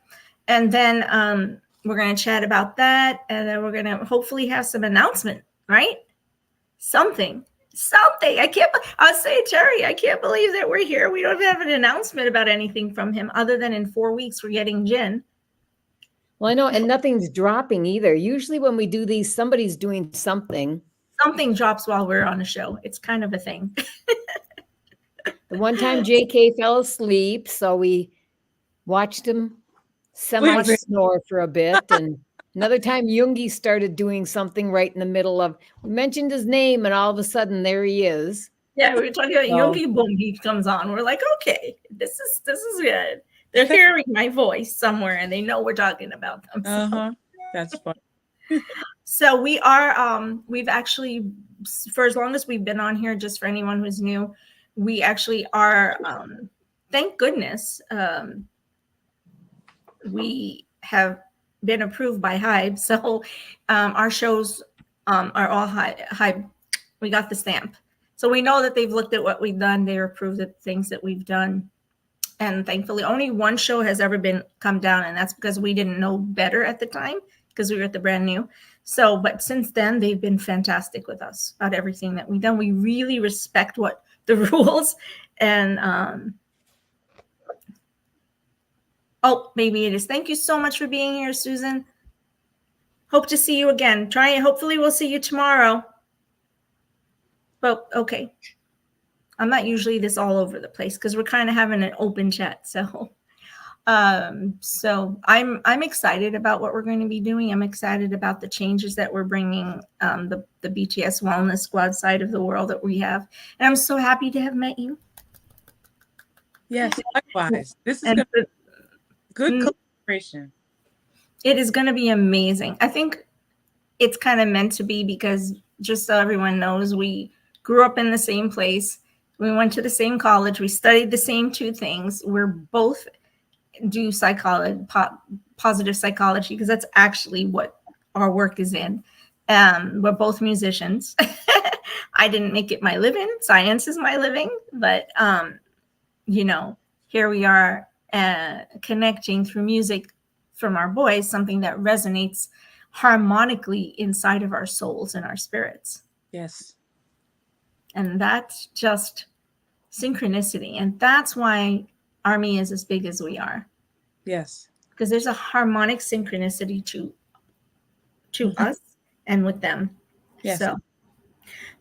And then we're going to chat about that. And then we're going to hopefully have some announcement, right? Something. I'll say, Terry, I can't believe that we're here. We don't have an announcement about anything from him other than in 4 weeks we're getting Jin. Well, I know, and nothing's dropping either. Usually when we do these, somebody's doing something. Something drops while we're on a show. It's kind of a thing. The one time JK fell asleep, so we watched him semi-snore for a bit. And another time Yoongi started doing something right in the middle of, we mentioned his name and all of a sudden there he is. Yeah, we were talking about Yoongi, boom, he comes on. We're like, okay, this is good. They're hearing my voice somewhere and they know we're talking about them. So. That's fun. So we are, we've actually, for as long as we've been on here, just for anyone who's new, we actually are, thank goodness, we have been approved by HOBI. So our shows are all HOBI. We got the stamp. So we know that they've looked at what we've done. They're approved of things that we've done. And thankfully, only one show has ever been come down. And that's because we didn't know better at the time because we were at the brand new. So, but since then, they've been fantastic with us about everything that we've done. We really respect what the rules and, oh, maybe it is. Thank you so much for being here, Susan. Hope to see you again. Hopefully we'll see you tomorrow. But okay. I'm not usually this all over the place because we're kind of having an open chat. So, so I'm excited about what we're going to be doing. I'm excited about the changes that we're bringing, the BTS Wellness Squad side of the world that we have. And I'm so happy to have met you. Yes, likewise. This is good collaboration. It is going to be amazing. I think it's kind of meant to be because just so everyone knows, we grew up in the same place. We went to the same college. We studied the same 2 things. We're both do psychology, positive psychology, because that's actually what our work is in. We're both musicians. I didn't make it my living. Science is my living. But, you know, here we are connecting through music from our boys, something that resonates harmonically inside of our souls and our spirits. Yes. And that's just synchronicity. And that's why Army is as big as we are. Yes. Because there's a harmonic synchronicity to us and with them. Yes. So,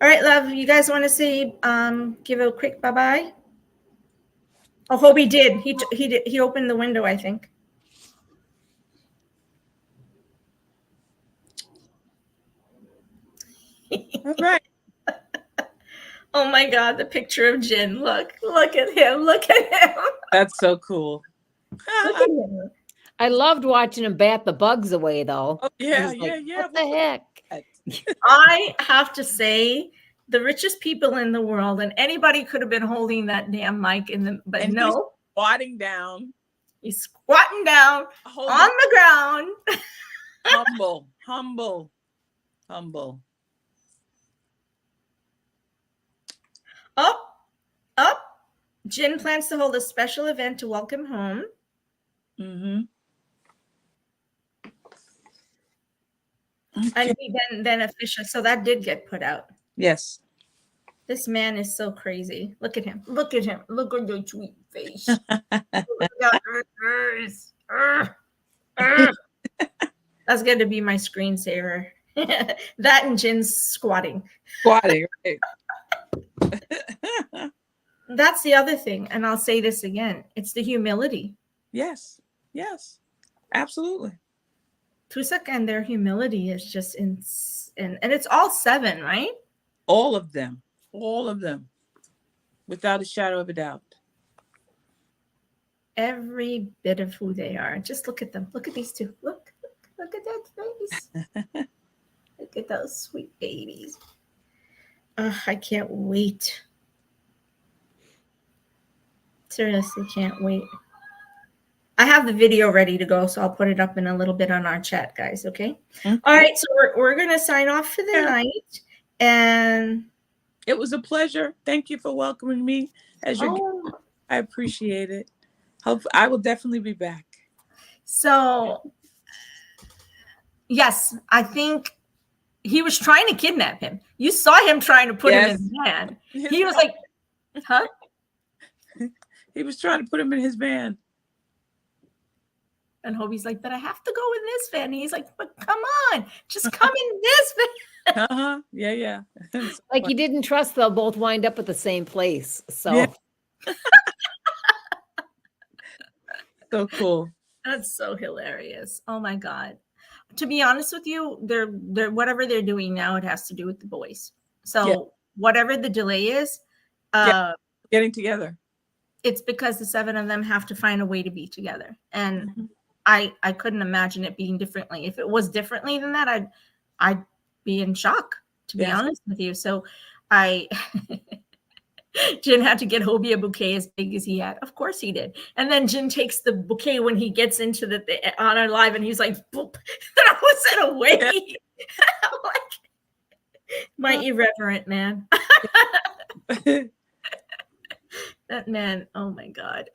all right, love, you guys want to say, give a quick bye-bye? Oh, Hobie did. He opened the window, I think. All right. Oh my God, the picture of Jin. Look at him. Look at him. That's so cool. Look at him. I loved watching him bat the bugs away, though. Oh, yeah, like, yeah. What the heck? I have to say, the richest people in the world, and anybody could have been holding that damn mic but and no. He's squatting down. He's squatting down on the ground. Humble. Up. Jin plans to hold a special event to welcome home. Mm-hmm. And then official. So that did get put out. Yes. This man is so crazy. Look at him. Look at the sweet face. That's going to be my screensaver. That and Jin's squatting. Right. That's the other thing. And I'll say this again. It's the humility. Yes. Absolutely. Tusak and their humility is just and it's all 7, right? All of them, without a shadow of a doubt. Every bit of who they are. Just look at them. Look at these two. Look at that face. Look at those sweet babies. I can't wait. Seriously, can't wait. I have the video ready to go, so I'll put it up in a little bit on our chat, guys. Okay. All right. So we're gonna sign off for the night, and it was a pleasure. Thank you for welcoming me as your guest. I appreciate it. Hope I will definitely be back. So yes, I think he was trying to kidnap him. You saw him trying to put him in his van. He was like, huh? He was trying to put him in his van. And Hobie's like, but I have to go in this van. And he's like, but come on, just come in this van. Yeah. Like he didn't trust they'll both wind up at the same place. So yeah. So cool. That's so hilarious. Oh my God. To be honest with you, they're whatever they're doing now, it has to do with the boys. So whatever the delay is, getting together. It's because the 7 of them have to find a way to be together. And I couldn't imagine it being differently. If it was differently than that, I'd be in shock, to be honest with you. So Jin had to get Hobie a bouquet as big as he had. Of course he did. And then Jin takes the bouquet when he gets into on our live, and he's like, boop, throws it away. Like, my irreverent man. That man, oh my God.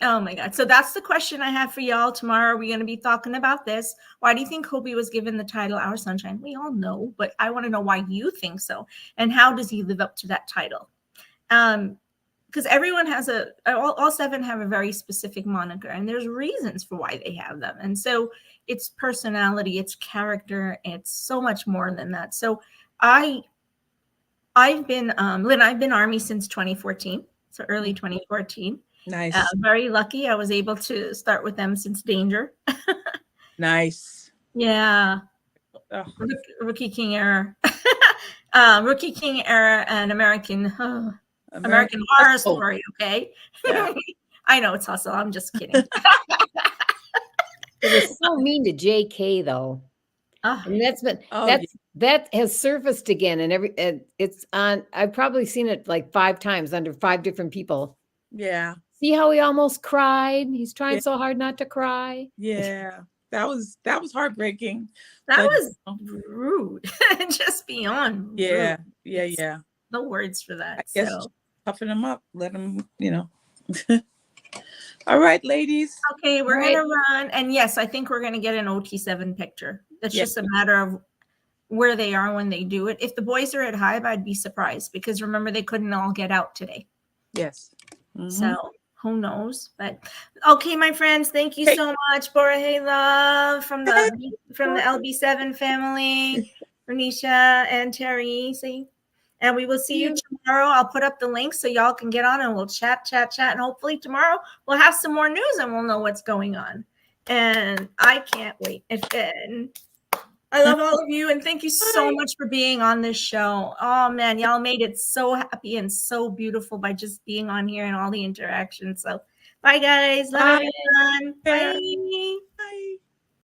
Oh my God. So that's the question I have for y'all. Tomorrow we're going to be talking about this. Why do you think Hobie was given the title Our Sunshine? We all know, but I want to know why you think so. And how does he live up to that title? Because everyone has all 7 have a very specific moniker, and there's reasons for why they have them. And so it's personality, it's character, it's so much more than that. So I've been, Lynn, I've been Army since 2014. So early 2014. Nice. Very lucky. I was able to start with them since Danger. Nice. Yeah. Rookie King era. Rookie King era and American Horror Story. Okay. Yeah. I know it's hustle. I'm just kidding. It was so mean to JK though. And that has surfaced again, and it's on. I've probably seen it like 5 times under 5 different people. Yeah. See how he almost cried? He's trying so hard not to cry. Yeah. That was heartbreaking. That was rude. Just beyond. Yeah. Rude. Yeah. No words for that. I guess toughen him up. Let him, All right, ladies. Okay, we're gonna run. And yes, I think we're gonna get an OT7 picture. It's just a matter of where they are when they do it. If the boys are at Hive, I'd be surprised, because remember, they couldn't all get out today. Yes. So who knows? But okay, my friends, thank you so much. Borahay love from the LB7 family, Renisha and Terry. And we will see you tomorrow. I'll put up the link so y'all can get on and we'll chat. And hopefully tomorrow we'll have some more news and we'll know what's going on. And I can't wait. I love all of you, and thank you so much for being on this show. Oh man, y'all made it so happy and so beautiful by just being on here and all the interactions. So bye guys. Love everyone. Bye.